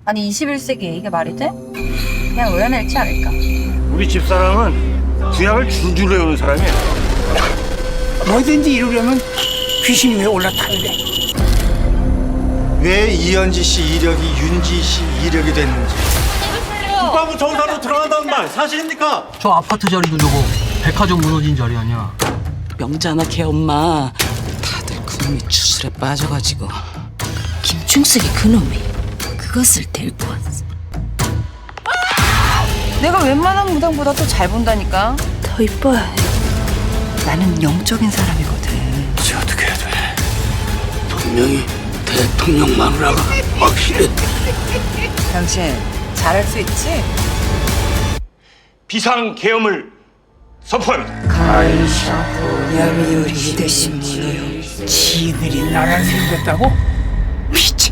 아니 21세기에 이게 말이 돼? 그냥 외워낼지 않을까? 우리 집사람은 주약을 줄줄 외우는 사람이야. 뭐든지 이루려면 귀신이 왜 올라타는데? 왜 이현지 씨 이력이 윤지 씨 이력이 됐는지. 국방부 정사로 들어간다는 말 사실입니까? 저 아파트 자리도 저거 백화점 무너진 자리 아니야. 명자나 걔 엄마 다들 그놈이 추술에 빠져가지고 김충석이 그놈이 그것을 데리고 왔어. 내가 웬만한 무당보다 더 잘 본다니까. 더 이뻐야 해. 나는 영적인 사람이거든. 이제 어떻게 해야 돼? 분명히 대통령 마누라가 확실해. 당신 잘할 수 있지? 비상 계엄을 선포합니다. 야미요리 대신 문호요. 지들이 나라를 세우겠다고? 미친.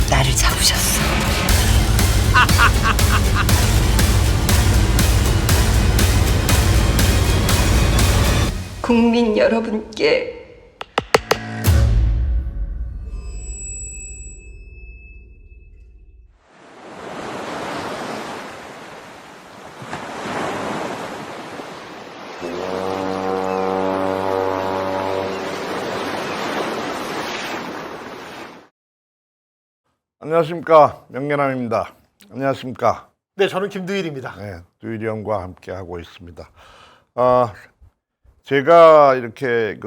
나를 잡으셨어. 국민 여러분께 안녕하십니까, 명계남입니다. 안녕하십니까. 네, 저는 김두일입니다. 네, 두일이 형과 함께 하고 있습니다. 제가 이렇게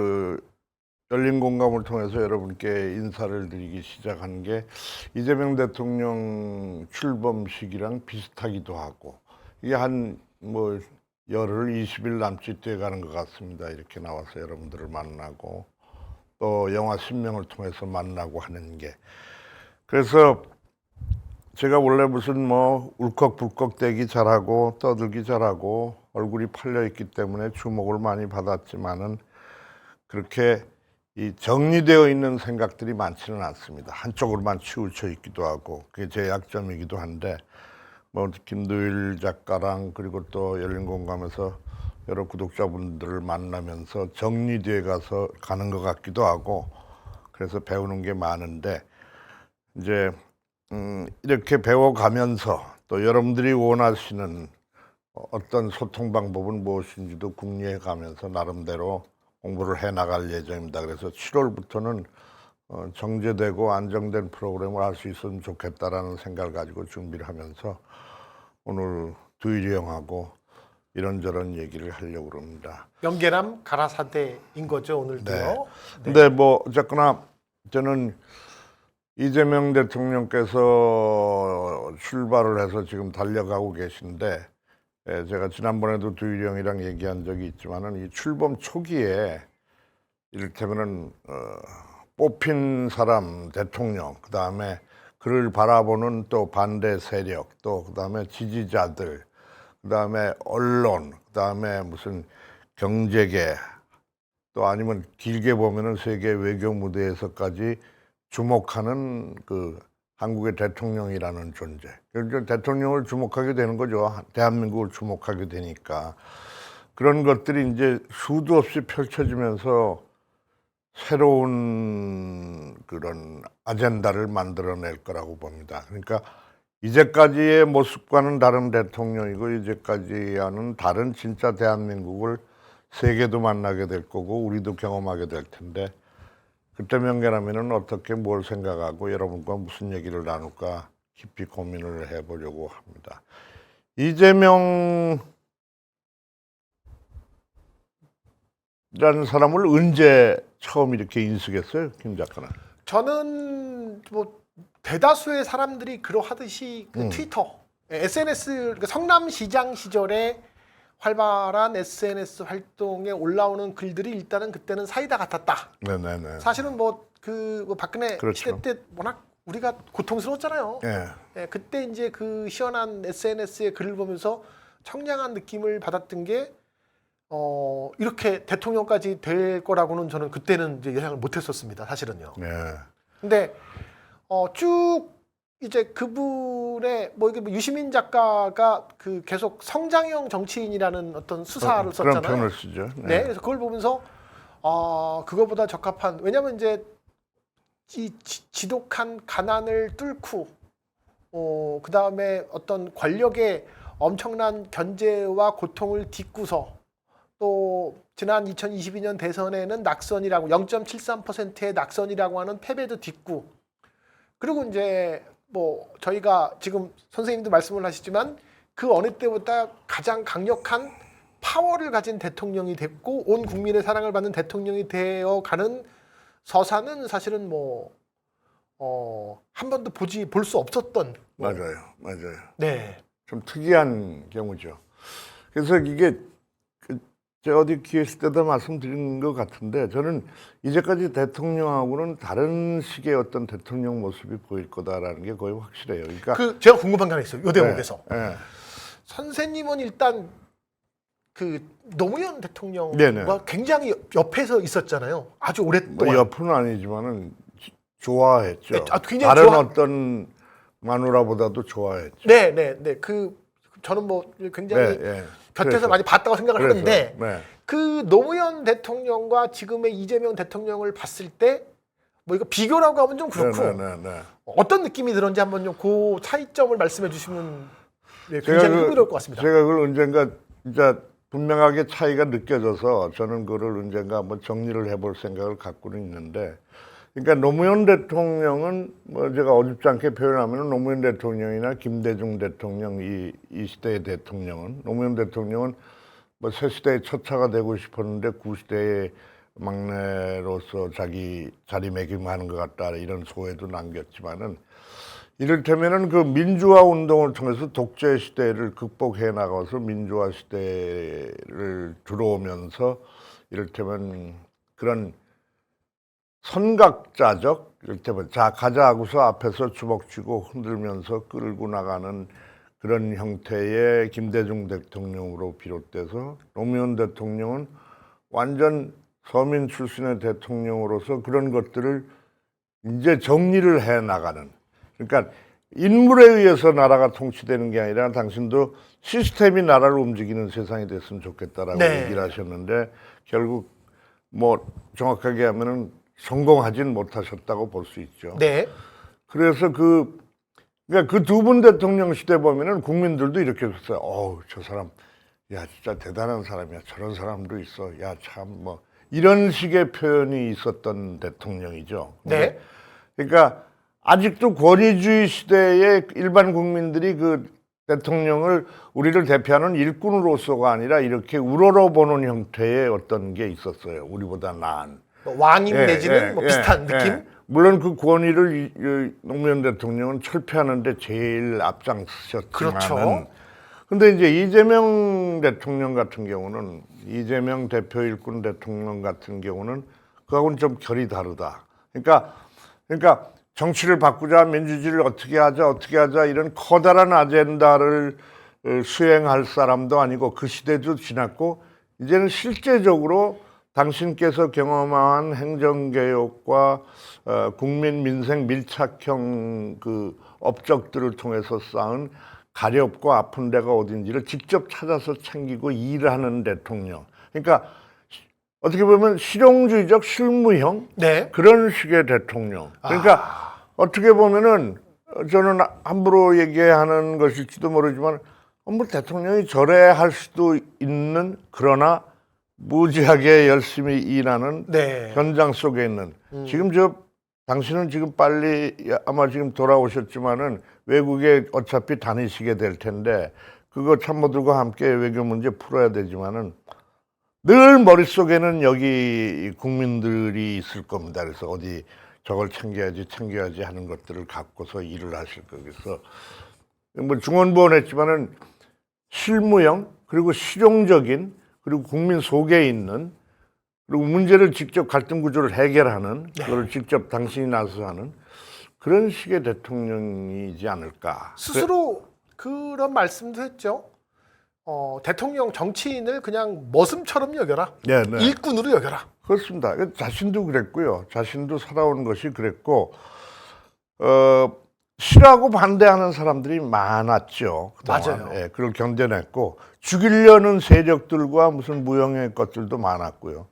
열린 공감을 통해서 여러분께 인사를 드리기 시작한 게 이재명 대통령 출범식이랑 비슷하기도 하고, 이게 열흘 20일 남짓 돼 가는 것 같습니다. 이렇게 나와서 여러분들을 만나고 또 영화 신명을 통해서 만나고 하는 게. 그래서 제가 원래 무슨 울컥불컥 대기 잘하고 떠들기 잘하고 얼굴이 팔려 있기 때문에 주목을 많이 받았지만은 그렇게 이 정리되어 있는 생각들이 많지는 않습니다. 한쪽으로만 치우쳐 있기도 하고 그게 제 약점이기도 한데 김두일 작가랑 그리고 또 열린 공감에서 여러 구독자분들을 만나면서 정리되어 가는 것 같기도 하고 그래서 배우는 게 많은데 이제 이렇게 배워가면서 또 여러분들이 원하시는 어떤 소통 방법은 무엇인지도 궁리해 가면서 나름대로 공부를 해 나갈 예정입니다. 그래서 7월부터는 정제되고 안정된 프로그램을 할 수 있으면 좋겠다라는 생각을 가지고 준비를 하면서 오늘 두일이 형하고 이런저런 얘기를 하려고 합니다. 명계남 가라사대인 거죠, 오늘도요. 네. 근데 어쨌거나 저는 이재명 대통령께서 출발을 해서 지금 달려가고 계신데 제가 지난번에도 두일이 형이랑 얘기한 적이 있지만은 이 출범 초기에 이를테면은 뽑힌 사람 대통령 그다음에 그를 바라보는 또 반대 세력 또 그다음에 지지자들 그다음에 언론 그다음에 무슨 경제계 또 아니면 길게 보면은 세계 외교 무대에서까지 주목하는 한국의 대통령이라는 존재. 그러니까 대통령을 주목하게 되는 거죠. 대한민국을 주목하게 되니까. 그런 것들이 이제 수도 없이 펼쳐지면서 새로운 그런 아젠다를 만들어낼 거라고 봅니다. 그러니까 이제까지의 모습과는 다른 대통령이고 이제까지와는 다른 진짜 대한민국을 세계도 만나게 될 거고 우리도 경험하게 될 텐데 그때 명계라면은 어떻게 뭘 생각하고 여러분과 무슨 얘기를 나눌까 깊이 고민을 해보려고 합니다. 이재명이라는 사람을 언제 처음 이렇게 인식했어요, 김 작가는? 저는 대다수의 사람들이 그러하듯이 트위터, SNS, 그러니까 성남시장 시절에 활발한 SNS 활동에 올라오는 글들이 일단은 그때는 사이다 같았다. 네네네. 사실은 박근혜 그렇죠. 시대 때 워낙 우리가 고통스러웠잖아요. 네. 예, 그때 이제 그 시원한 SNS의 글을 보면서 청량한 느낌을 받았던 게 이렇게 대통령까지 될 거라고는 저는 그때는 이제 예상을 못했었습니다. 사실은요. 네. 근데 쭉 이제 그분의 유시민 작가가 계속 성장형 정치인이라는 어떤 수사를 썼잖아요. 그런 표현을 쓰죠. 네, 그래서 그걸 보면서 그거보다 적합한, 왜냐면 이제 이 지독한 가난을 뚫고 그 다음에 어떤 권력의 엄청난 견제와 고통을 딛고서 또 지난 2022년 대선에는 낙선이라고 0.73%의 낙선이라고 하는 패배도 딛고, 그리고 이제 뭐 저희가 지금 선생님도 말씀을 하시지만 그 어느 때보다 가장 강력한 파워를 가진 대통령이 됐고 온 국민의 사랑을 받는 대통령이 되어가는 서사는 사실은 뭐 한 번도 볼 수 없었던. 맞아요. 네. 좀 특이한 경우죠. 그래서 이게 제가 어디 기회 있을 때도 말씀드린 것 같은데, 저는 이제까지 대통령하고는 다른 식의 어떤 대통령 모습이 보일 거다라는 게 거의 확실해요. 그러니까 제가 궁금한 게 하나 있어요. 이 대목에서. 네. 선생님은 일단 그 노무현 대통령과 네네. 굉장히 옆에서 있었잖아요. 아주 뭐 오랫동안. 옆은 아니지만은 좋아했죠. 네, 굉장히 다른 어떤 마누라보다도 좋아했죠. 네. 저는 뭐 굉장히 네. 곁에서 그래서. 많이 봤다고 생각을 하는데, 네. 그 노무현 대통령과 지금의 이재명 대통령을 봤을 때 뭐 이거 비교라고 하면 좀 그렇고 네. 어떤 느낌이 들었는지 한번 좀 그 차이점을 말씀해 주시면 굉장히 흥미로울 것 같습니다. 제가 그걸 언젠가 진짜 분명하게 차이가 느껴져서 저는 그걸 언젠가 한번 정리를 해볼 생각을 갖고는 있는데, 그러니까 노무현 대통령은 뭐 제가 어줍지 않게 표현하면 노무현 대통령이나 김대중 대통령 이 시대의 대통령은, 노무현 대통령은 뭐 새 시대의 첫차가 되고 싶었는데 구시대의 막내로서 자기 자리매김하는 것 같다 이런 소회도 남겼지만은, 이를테면은 그 민주화 운동을 통해서 독재 시대를 극복해 나가서 민주화 시대를 들어오면서 이를테면 그런 선각자적, 이를테면 자 가자 하고서 앞에서 주먹 쥐고 흔들면서 끌고 나가는 그런 형태의 김대중 대통령으로 비롯돼서, 노무현 대통령은 완전 서민 출신의 대통령으로서 그런 것들을 이제 정리를 해 나가는, 그러니까 인물에 의해서 나라가 통치되는 게 아니라 당신도 시스템이 나라를 움직이는 세상이 됐으면 좋겠다라고 네. 얘기를 하셨는데, 결국 뭐 정확하게 하면은 성공하진 못하셨다고 볼 수 있죠. 네. 그래서 그러니까 그 두 분 대통령 시대 보면은 국민들도 이렇게 했어요. 저 사람, 야, 진짜 대단한 사람이야. 저런 사람도 있어. 야, 참, 뭐. 이런 식의 표현이 있었던 대통령이죠. 네. 그러니까 아직도 권위주의 시대에 일반 국민들이 그 대통령을 우리를 대표하는 일꾼으로서가 아니라 이렇게 우러러보는 형태의 어떤 게 있었어요. 우리보다 나은. 뭐 왕임 내지는 뭐 비슷한 느낌? 물론 그 권위를 노무현 대통령은 철폐하는데 제일 앞장서셨지만은, 그렇죠. 근데 이제 이재명 대통령 같은 경우는, 이재명 대표 일꾼 대통령 같은 경우는 그하고는 좀 결이 다르다. 그러니까 정치를 바꾸자, 민주주의를 어떻게 하자 이런 커다란 아젠다를 수행할 사람도 아니고, 그 시대도 지났고, 이제는 실제적으로 당신께서 경험한 행정개혁과 국민 민생 밀착형 그 업적들을 통해서 쌓은 가렵고 아픈 데가 어딘지를 직접 찾아서 챙기고 일하는 대통령. 그러니까 어떻게 보면 실용주의적 실무형 네. 그런 식의 대통령. 그러니까 어떻게 보면은 저는 함부로 얘기하는 것일지도 모르지만 뭐 대통령이 저래 할 수도 있는, 그러나 무지하게 열심히 일하는 네. 현장 속에 있는, 지금 당신은 지금 빨리 아마 지금 돌아오셨지만은 외국에 어차피 다니시게 될 텐데, 그거 참모들과 함께 외교 문제 풀어야 되지만은 늘 머릿속에는 여기 국민들이 있을 겁니다. 그래서 어디 저걸 챙겨야지 하는 것들을 갖고서 일을 하실 거예요. 그래서 뭐 중언부언 했지만은 실무형, 그리고 실용적인, 그리고 국민 속에 있는, 그리고 문제를 직접 갈등 구조를 해결하는, 그걸 직접 당신이 나서서 하는 그런 식의 대통령이지 않을까. 스스로 그런 말씀도 했죠. 대통령 정치인을 그냥 머슴처럼 여겨라. 네. 일꾼으로 여겨라. 그렇습니다. 자신도 그랬고요. 자신도 살아온 것이 그랬고, 싫어하고 반대하는 사람들이 많았죠. 그동안. 맞아요. 예, 그걸 견뎌냈고, 죽이려는 세력들과 무슨 무형의 것들도 많았고요.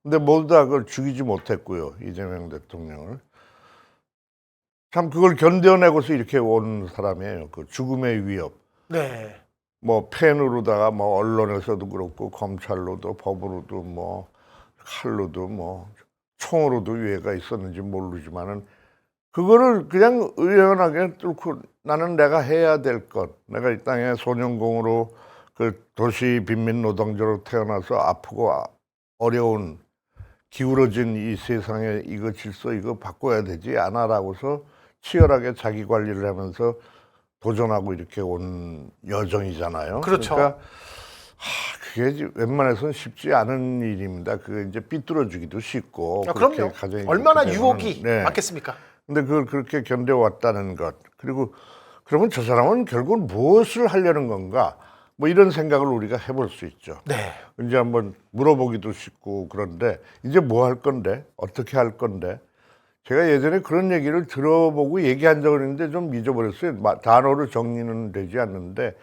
근데 모두 다 그걸 죽이지 못했고요. 이재명 대통령을. 참 그걸 견뎌내고서 이렇게 온 사람이에요. 그 죽음의 위협. 네. 뭐 펜으로다가 뭐 언론에서도 그렇고 검찰로도 법으로도 뭐 칼로도 뭐 총으로도 위해가 있었는지 모르지만은 그거를 그냥 의연하게 뚫고 나는 내가 해야 될 것, 내가 이 땅에 소년공으로 그 도시 빈민 노동자로 태어나서 아프고 어려운 기울어진 이 세상에 이거 질서 이거 바꿔야 되지 않아라고서 치열하게 자기 관리를 하면서 도전하고 이렇게 온 여정이잖아요. 그렇죠. 그러니까 그게 웬만해서는 쉽지 않은 일입니다. 그게 이제 삐뚤어지기도 쉽고. 그럼요. 가정이 얼마나 그렇게 유혹이 되면은, 네. 많겠습니까? 근데 그걸 그렇게 견뎌왔다는 것. 그리고 그러면 저 사람은 결국 무엇을 하려는 건가? 뭐 이런 생각을 우리가 해볼 수 있죠. 네. 이제 한번 물어보기도 쉽고 그런데 이제 뭐 할 건데? 어떻게 할 건데? 제가 예전에 그런 얘기를 들어보고 얘기한 적은 있는데 좀 잊어버렸어요. 단어로 정리는 되지 않는데.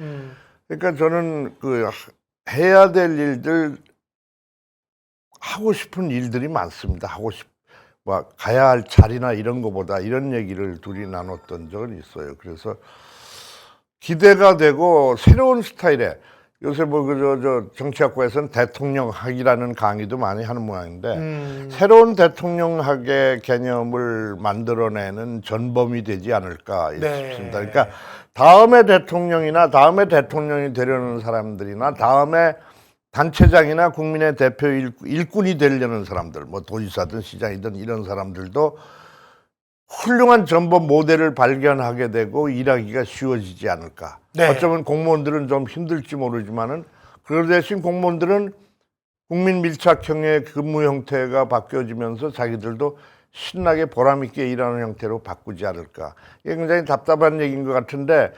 그러니까 저는 그 해야 될 일들, 하고 싶은 일들이 많습니다. 뭐 가야 할 자리나 이런 거보다 이런 얘기를 둘이 나눴던 적은 있어요. 그래서 기대가 되고 새로운 스타일의 요새 뭐 저 정치학과에서는 대통령학이라는 강의도 많이 하는 모양인데 새로운 대통령학의 개념을 만들어내는 전범이 되지 않을까 싶습니다. 그러니까 다음에 대통령이나 다음에 대통령이 되려는 사람들이나 다음에 단체장이나 국민의 대표 일꾼이 되려는 사람들, 뭐 도지사든 시장이든 이런 사람들도 훌륭한 전범 모델을 발견하게 되고 일하기가 쉬워지지 않을까. 네. 어쩌면 공무원들은 좀 힘들지 모르지만은 그 대신 공무원들은 국민 밀착형의 근무 형태가 바뀌어지면서 자기들도 신나게 보람있게 일하는 형태로 바꾸지 않을까. 이게 굉장히 답답한 얘기인 것 같은데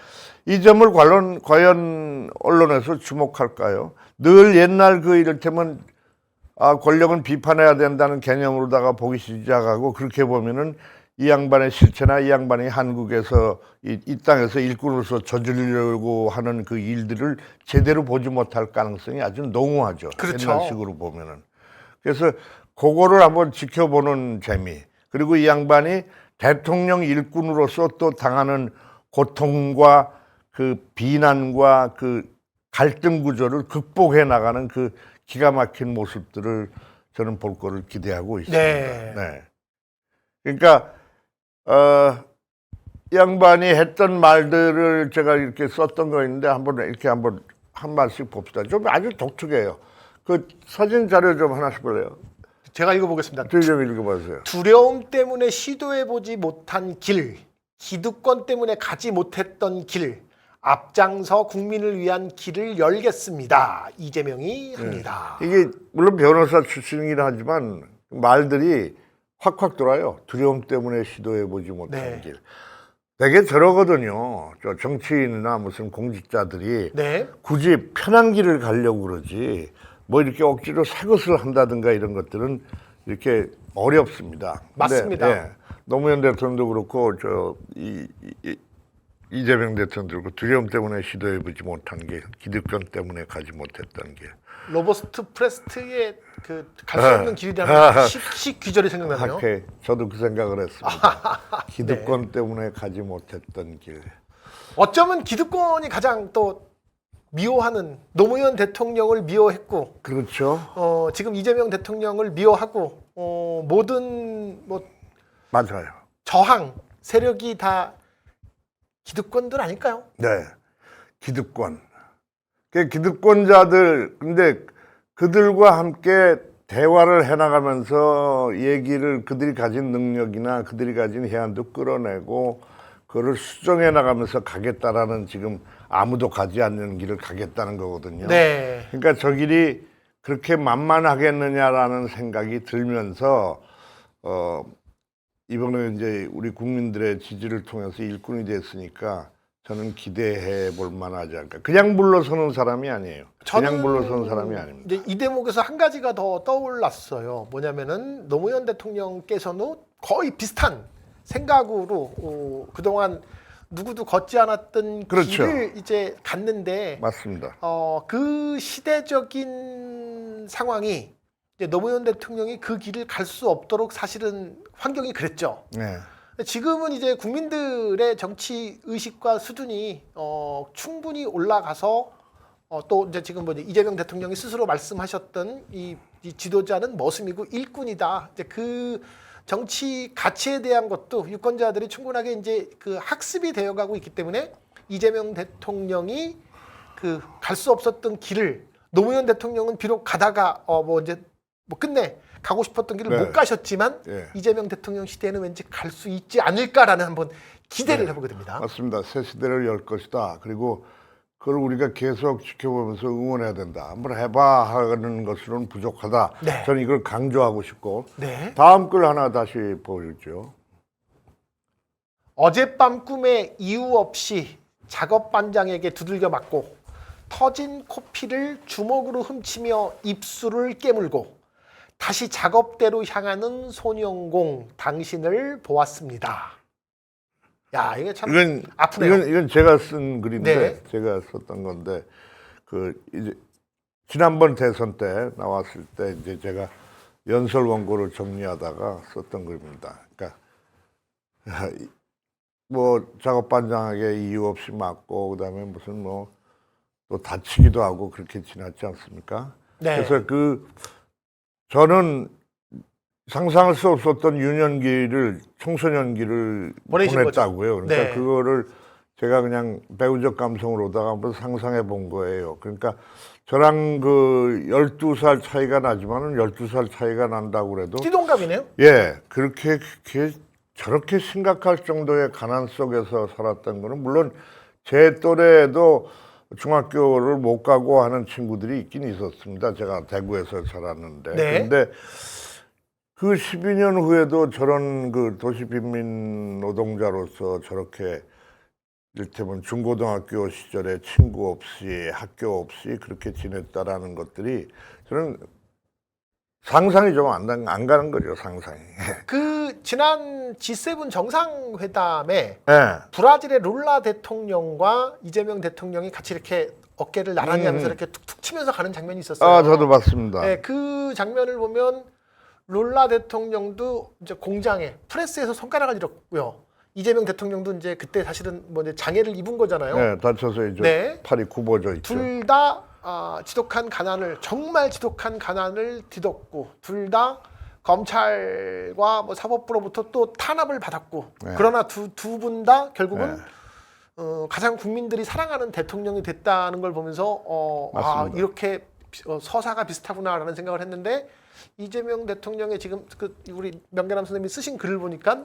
이 점을 과연 언론에서 주목할까요? 늘 옛날 그 이를테면 권력은 비판해야 된다는 개념으로다가 보기 시작하고 그렇게 보면은 이 양반의 실체나 이 양반이 한국에서 이 땅에서 일꾼으로서 저지르려고 하는 그 일들을 제대로 보지 못할 가능성이 아주 농후하죠. 그렇죠. 옛날 식으로 보면은. 그래서 그거를 한번 지켜보는 재미. 그리고 이 양반이 대통령 일꾼으로서 또 당하는 고통과 그 비난과 그 갈등 구조를 극복해 나가는 그 기가 막힌 모습들을 저는 볼 거를 기대하고 있습니다. 네. 그러니까 이 양반이 했던 말들을 제가 이렇게 썼던 거 있는데 한번 한 말씩 봅시다. 좀 아주 독특해요. 그 사진 자료 좀 하나씩 볼래요? 제가 읽어보겠습니다. 좀 읽어보세요. 두려움 때문에 시도해보지 못한 길, 기득권 때문에 가지 못했던 길, 앞장서 국민을 위한 길을 열겠습니다. 이재명이 합니다. 이게 물론 변호사 출신이긴 하지만 말들이 확확 돌아요. 두려움 때문에 시도해보지 못한 네. 길. 되게 저러거든요. 저 정치인이나 무슨 공직자들이 네. 굳이 편한 길을 가려고 그러지 뭐 이렇게 억지로 새 것을 한다든가 이런 것들은 이렇게 어렵습니다. 맞습니다. 근데, 노무현 대통령도 그렇고 이재명 대통령도 그렇고 두려움 때문에 시도해보지 못한 길, 기득권 때문에 가지 못했던 길. 로버스트 프레스트의 그 갈 수 없는 길이라는 시 귀절이 생각나네요. 오케이. 저도 그 생각을 했습니다. 기득권 때문에 가지 못했던 길. 어쩌면 기득권이 가장 또 미워하는 노무현 대통령을 미워했고, 그렇죠. 지금 이재명 대통령을 미워하고 모든 뭐 맞아요. 저항 세력이 다 기득권들 아닐까요? 네. 기득권. 그 기득권자들, 근데 그들과 함께 대화를 해나가면서 얘기를 그들이 가진 능력이나 그들이 가진 해안도 끌어내고 그걸 수정해 나가면서 가겠다라는 지금 아무도 가지 않는 길을 가겠다는 거거든요. 네. 그러니까 저 길이 그렇게 만만하겠느냐라는 생각이 들면서 이번에 이제 우리 국민들의 지지를 통해서 일꾼이 됐으니까 저는 기대해 볼 만하지 않을까. 그냥 물러서는 사람이 아니에요. 그냥 물러서는 사람이 아닙니다. 이제 이 대목에서 한 가지가 더 떠올랐어요. 뭐냐면은 노무현 대통령께서는 거의 비슷한 생각으로 그동안 누구도 걷지 않았던 그렇죠. 길을 이제 갔는데 맞습니다. 그 시대적인 상황이 이제 노무현 대통령이 그 길을 갈 수 없도록 사실은 환경이 그랬죠. 네. 지금은 이제 국민들의 정치 의식과 수준이 충분히 올라가서 또 이제 지금 뭐 이재명 대통령이 스스로 말씀하셨던 이 지도자는 머슴이고 일꾼이다. 이제 그 정치 가치에 대한 것도 유권자들이 충분하게 이제 그 학습이 되어가고 있기 때문에 이재명 대통령이 그 갈 수 없었던 길을 노무현 대통령은 비록 가다가 뭐 이제 뭐 끝내 가고 싶었던 길을 네. 못 가셨지만 예. 이재명 대통령 시대에는 왠지 갈 수 있지 않을까라는 한번 기대를 네. 해보게 됩니다. 맞습니다. 새 시대를 열 것이다. 그리고 그걸 우리가 계속 지켜보면서 응원해야 된다. 한번 해봐 하는 것으로는 부족하다. 네. 저는 이걸 강조하고 싶고 네. 다음 글 하나 다시 보여주죠. 어젯밤 꿈에 이유 없이 작업반장에게 두들겨 맞고 터진 코피를 주먹으로 훔치며 입술을 깨물고 다시 작업대로 향하는 손영공 당신을 보았습니다. 야, 이게 참 이건 아프네요. 이건 제가 쓴 글인데 네. 제가 썼던 건데 그 이제 지난번 대선 때 나왔을 때 이제 제가 연설 원고를 정리하다가 썼던 글입니다. 그러니까 뭐 작업반장에게 이유 없이 맞고 그다음에 무슨 뭐 또 다치기도 하고 그렇게 지났지 않습니까? 네. 그래서 저는 상상할 수 없었던 유년기를 청소년기를 보내신 보냈다고요. 그러니까 네. 그거를 제가 그냥 배우적 감성으로다가 한번 상상해 본 거예요. 그러니까 저랑 그 12살 차이가 나지만은 12살 차이가 난다고 그래도 띠동갑이네요. 예, 그렇게 저렇게 심각할 정도의 가난 속에서 살았던 거는 물론 제 또래에도 중학교를 못 가고 하는 친구들이 있긴 있었습니다. 제가 대구에서 자랐는데. 네. 근데 그 12년 후에도 저런 그 도시빈민 노동자로서 저렇게 이를테면 중고등학교 시절에 친구 없이 학교 없이 그렇게 지냈다라는 것들이 저는 상상이 좀 안 가는 거죠, 상상이. 그 지난 G7 정상회담에 예. 브라질의 룰라 대통령과 이재명 대통령이 같이 이렇게 어깨를 나란히 하면서 이렇게 툭툭 치면서 가는 장면이 있었어요. 아, 저도 봤습니다. 네, 그 장면을 보면 룰라 대통령도 이제 공장에 프레스에서 손가락을 잃었고요. 이재명 대통령도 이제 그때 사실은 뭐 이제 장애를 입은 거잖아요. 네, 다쳐서 이제 네. 팔이 굽어져 있죠. 둘 다 지독한 가난을 정말 지독한 가난을 뒤덮고 둘 다 검찰과 뭐 사법부로부터 또 탄압을 받았고 네. 그러나 두 분 다 결국은 네. 가장 국민들이 사랑하는 대통령이 됐다는 걸 보면서 맞습니다. 이렇게 서사가 비슷하구나라는 생각을 했는데 이재명 대통령의 지금 그 우리 명계남 선생님이 쓰신 글을 보니까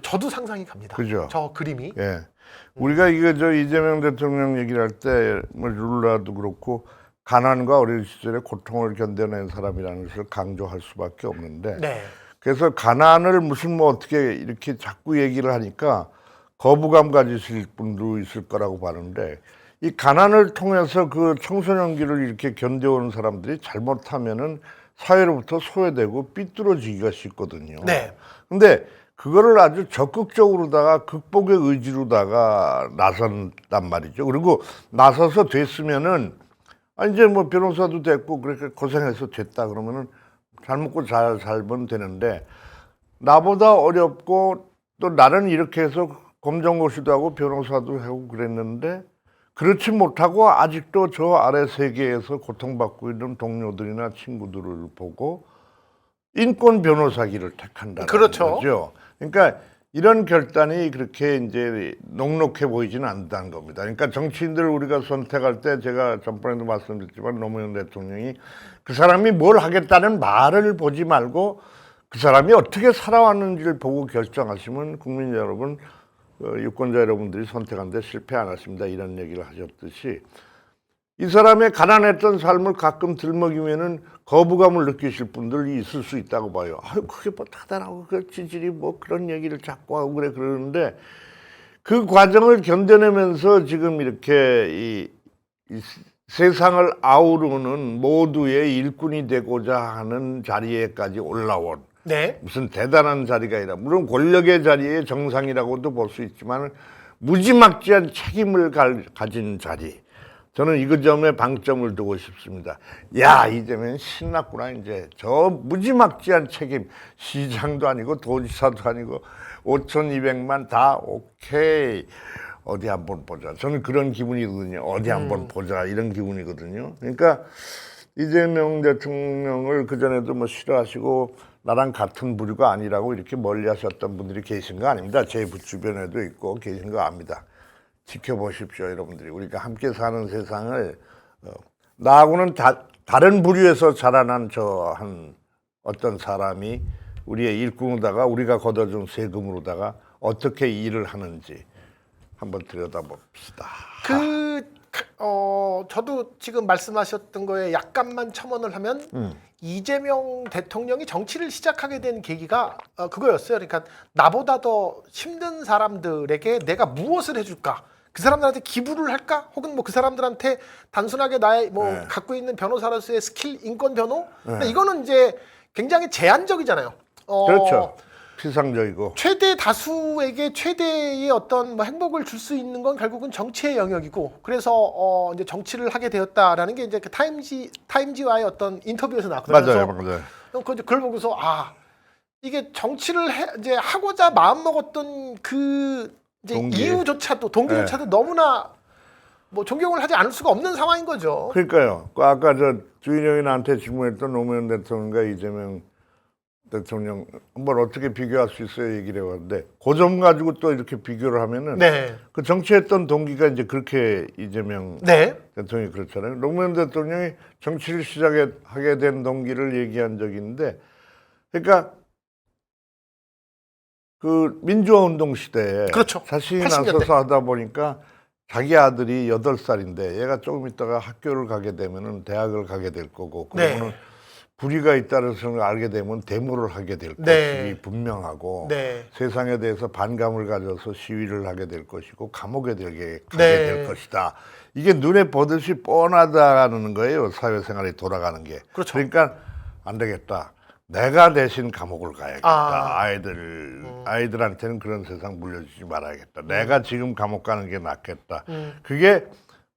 저도 상상이 갑니다. 그죠. 저 그림이. 예. 우리가 저 이재명 대통령 얘기를 할 때 뭐 룰라도 그렇고 가난과 어린 시절의 고통을 견뎌낸 사람이라는 것을 강조할 수밖에 없는데 네. 그래서 가난을 무슨 뭐 어떻게 이렇게 자꾸 얘기를 하니까 거부감 가지실 분도 있을 거라고 봐는데 이 가난을 통해서 그 청소년기를 이렇게 견뎌오는 사람들이 잘못하면은 사회로부터 소외되고 삐뚤어지기가 쉽거든요. 네. 근데 그거를 아주 적극적으로다가 극복의 의지로다가 나선단 말이죠. 그리고 나서서 됐으면은 이제 뭐 변호사도 됐고 그렇게 고생해서 됐다 그러면은 잘 먹고 잘 살면 되는데 나보다 어렵고 또 나는 이렇게 해서 검정고시도 하고 변호사도 하고 그랬는데 그렇지 못하고 아직도 저 아래 세계에서 고통받고 있는 동료들이나 친구들을 보고 인권 변호사기를 택한다는 그렇죠. 거죠. 그러니까 이런 결단이 그렇게 이제 녹록해 보이지는 않다는 겁니다. 그러니까 정치인들을 우리가 선택할 때 제가 전번에도 말씀드렸지만 노무현 대통령이 그 사람이 뭘 하겠다는 말을 보지 말고 그 사람이 어떻게 살아왔는지를 보고 결정하시면 국민 여러분, 유권자 여러분들이 선택하는데 실패 안 하십니다. 이런 얘기를 하셨듯이 이 사람의 가난했던 삶을 가끔 들먹이면은 거부감을 느끼실 분들이 있을 수 있다고 봐요. 아유, 그게 뭐 대단하고 그 지질이 뭐 그런 얘기를 자꾸 하고 그러는데 그 과정을 견뎌내면서 지금 이렇게 이 세상을 아우르는 모두의 일꾼이 되고자 하는 자리에까지 올라온 네. 무슨 대단한 자리가 아니라 물론 권력의 자리의 정상이라고도 볼 수 있지만 무지막지한 책임을 가진 자리. 저는 이 점에 방점을 두고 싶습니다. 야, 이제는 신났구나. 이제 저 무지막지한 책임, 시장도 아니고 도지사도 아니고 5,200만 다 오케이. 어디 한번 보자. 저는 그런 기분이거든요. 어디 한번 보자 이런 기분이거든요. 그러니까 이재명 대통령을 그전에도 뭐 싫어하시고 나랑 같은 부류가 아니라고 이렇게 멀리하셨던 분들이 계신 거 아닙니다. 제 주변에도 있고 계신 거 압니다. 지켜보십시오, 여러분들이. 우리가 함께 사는 세상을 나하고는 다른 부류에서 자라난 한 어떤 사람이 우리의 일꾼으로다가 우리가 걷어준 세금으로다가 어떻게 일을 하는지 한번 들여다봅시다. 저도 지금 말씀하셨던 거에 약간만 첨언을 하면 이재명 대통령이 정치를 시작하게 된 계기가 그거였어요. 그러니까 나보다 더 힘든 사람들에게 내가 무엇을 해줄까? 그 사람들한테 기부를 할까? 혹은 뭐 그 사람들한테 단순하게 나의 뭐 네. 갖고 있는 변호사로서의 스킬, 인권 변호? 네. 근데 이거는 이제 굉장히 제한적이잖아요. 그렇죠. 피상적이고. 최대 다수에게 최대의 어떤 뭐 행복을 줄 수 있는 건 결국은 정치의 영역이고, 그래서 이제 정치를 하게 되었다라는 게 이제 그 타임지와의 어떤 인터뷰에서 나왔거든요. 맞아요. 그걸 보고서 이게 정치를 이제 하고자 마음 먹었던 그 이제 동기. 이유조차도 동기조차도 너무나 뭐 존경을 하지 않을 수가 없는 상황인 거죠. 그러니까요. 아까 주인영이 나한테 질문했던 노무현 대통령과 이재명 대통령 한번 어떻게 비교할 수 있어요 얘기를 해봤는데 그 점 가지고 또 이렇게 비교를 하면은 네. 그 정치했던 동기가 이제 그렇게 이재명 네. 대통령이 그렇잖아요. 노무현 대통령이 정치를 시작하게 된 동기를 얘기한 적이 있는데, 그러니까 그 민주화 운동 시대에 그렇죠. 자신이 80년대. 나서서 하다 보니까 자기 아들이 8살인데 얘가 조금 있다가 학교를 가게 되면은 대학을 가게 될 거고, 그러면은 불의가 있다는 것을 알게 되면 데모를 하게 될 것이 분명하고, 세상에 대해서 반감을 가져서 시위를 하게 될 것이고 감옥에 가게 될 것이다. 이게 눈에 보듯이 뻔하다는 거예요. 사회생활이 돌아가는 게. 그렇죠. 그러니까 안 되겠다. 내가 대신 감옥을 가야겠다. 아이들한테는 그런 세상 물려주지 말아야겠다. 내가 지금 감옥 가는 게 낫겠다. 그게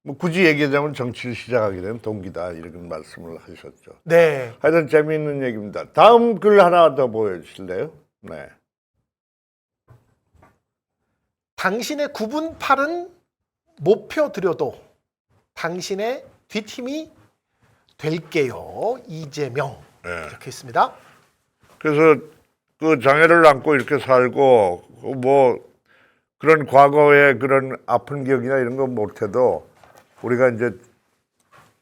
뭐 굳이 얘기하자면 정치를 시작하게 된 동기다, 이런 말씀을 하셨죠. 네. 하여튼 재미있는 얘기입니다. 다음 글 하나 더 보여주실래요? 네. 당신의 9분 8은 못 펴드려도 당신의 뒷힘이 될게요. 이재명. 이렇게 있습니다. 그래서 그 장애를 안고 이렇게 살고 뭐 그런 과거의 그런 아픈 기억이나 이런 거 못해도 우리가 이제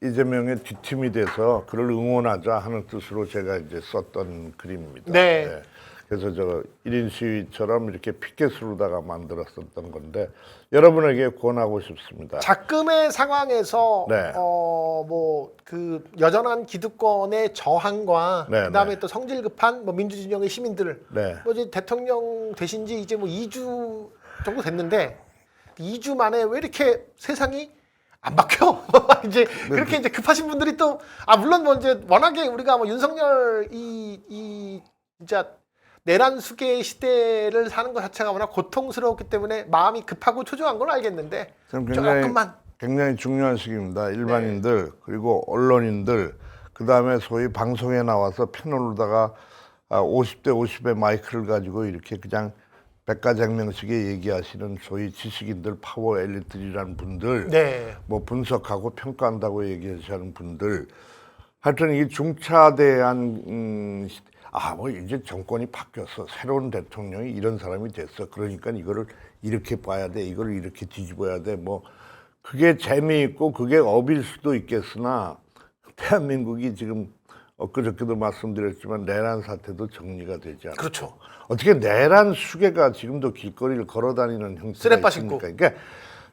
이재명의 뒷팀이 돼서 그를 응원하자 하는 뜻으로 제가 이제 썼던 그림입니다. 네. 그래서 저 1인 시위처럼 이렇게 피켓으로다가 만들었었던 건데 여러분에게 권하고 싶습니다. 작금의 상황에서 뭐 그 여전한 기득권의 저항과 그다음에 또 성질 급한 뭐 민주진영의 시민들, 뭐 이제 대통령 되신 지 이제 뭐 2주 정도 됐는데 2주 만에 왜 이렇게 세상이 안 바뀌어? 이제 그렇게 이제 급하신 분들이 또 물론 뭐 이제 워낙에 우리가 뭐 윤석열 이 진짜 내란 수계 시대를 사는 것 자체가 워낙 고통스러웠기 때문에 마음이 급하고 초조한 건 알겠는데 조금만 굉장히 중요한 시기입니다. 일반인들 그리고 언론인들 그다음에 소위 방송에 나와서 패널로다가 50대 50의 마이크를 가지고 이렇게 그냥 백가쟁명식에 얘기하시는 소위 지식인들, 파워 엘리트라는 분들, 뭐 분석하고 평가한다고 얘기하시는 분들, 하여튼 이 중차대한 뭐 이제 정권이 바뀌었어, 새로운 대통령이 이런 사람이 됐어, 그러니까 이거를 이렇게 봐야 돼, 이거를 이렇게 뒤집어야 돼, 뭐 그게 재미있고 그게 업일 수도 있겠으나 대한민국이 지금 엊그저께도 말씀드렸지만 내란 사태도 정리가 되지 않고, 그렇죠. 어떻게 내란 수괴가 지금도 길거리를 걸어다니는 형태가 있습니까? 그러니까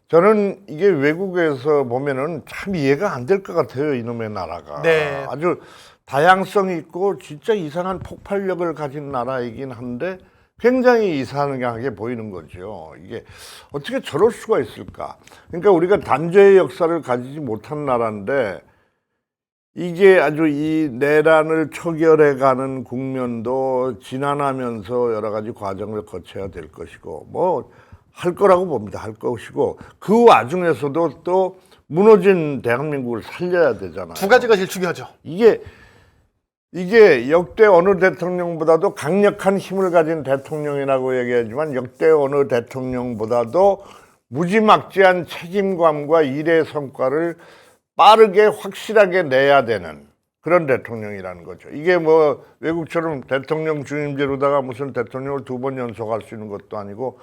저는 이게 외국에서 보면은 참 이해가 안 될 것 같아요, 이놈의 나라가. 아주 다양성이 있고 진짜 이상한 폭발력을 가진 나라이긴 한데 굉장히 이상하게 보이는 거죠. 이게 어떻게 저럴 수가 있을까? 그러니까 우리가 단죄의 역사를 가지지 못한 나라인데 이게 아주 이 내란을 초결해가는 국면도 지난하면서 여러 가지 과정을 거쳐야 될 것이고 뭐 할 거라고 봅니다. 할 것이고 그 와중에서도 또 무너진 대한민국을 살려야 되잖아요. 두 가지가 제일 중요하죠. 이게 역대 어느 대통령보다도 강력한 힘을 가진 대통령이라고 얘기하지만 역대 어느 대통령보다도 무지막지한 책임감과 일의 성과를 빠르게 확실하게 내야 되는 그런 대통령이라는 거죠. 이게 뭐 외국처럼 대통령 중임제로다가 무슨 대통령을 2번 연속할 수 있는 것도 아니고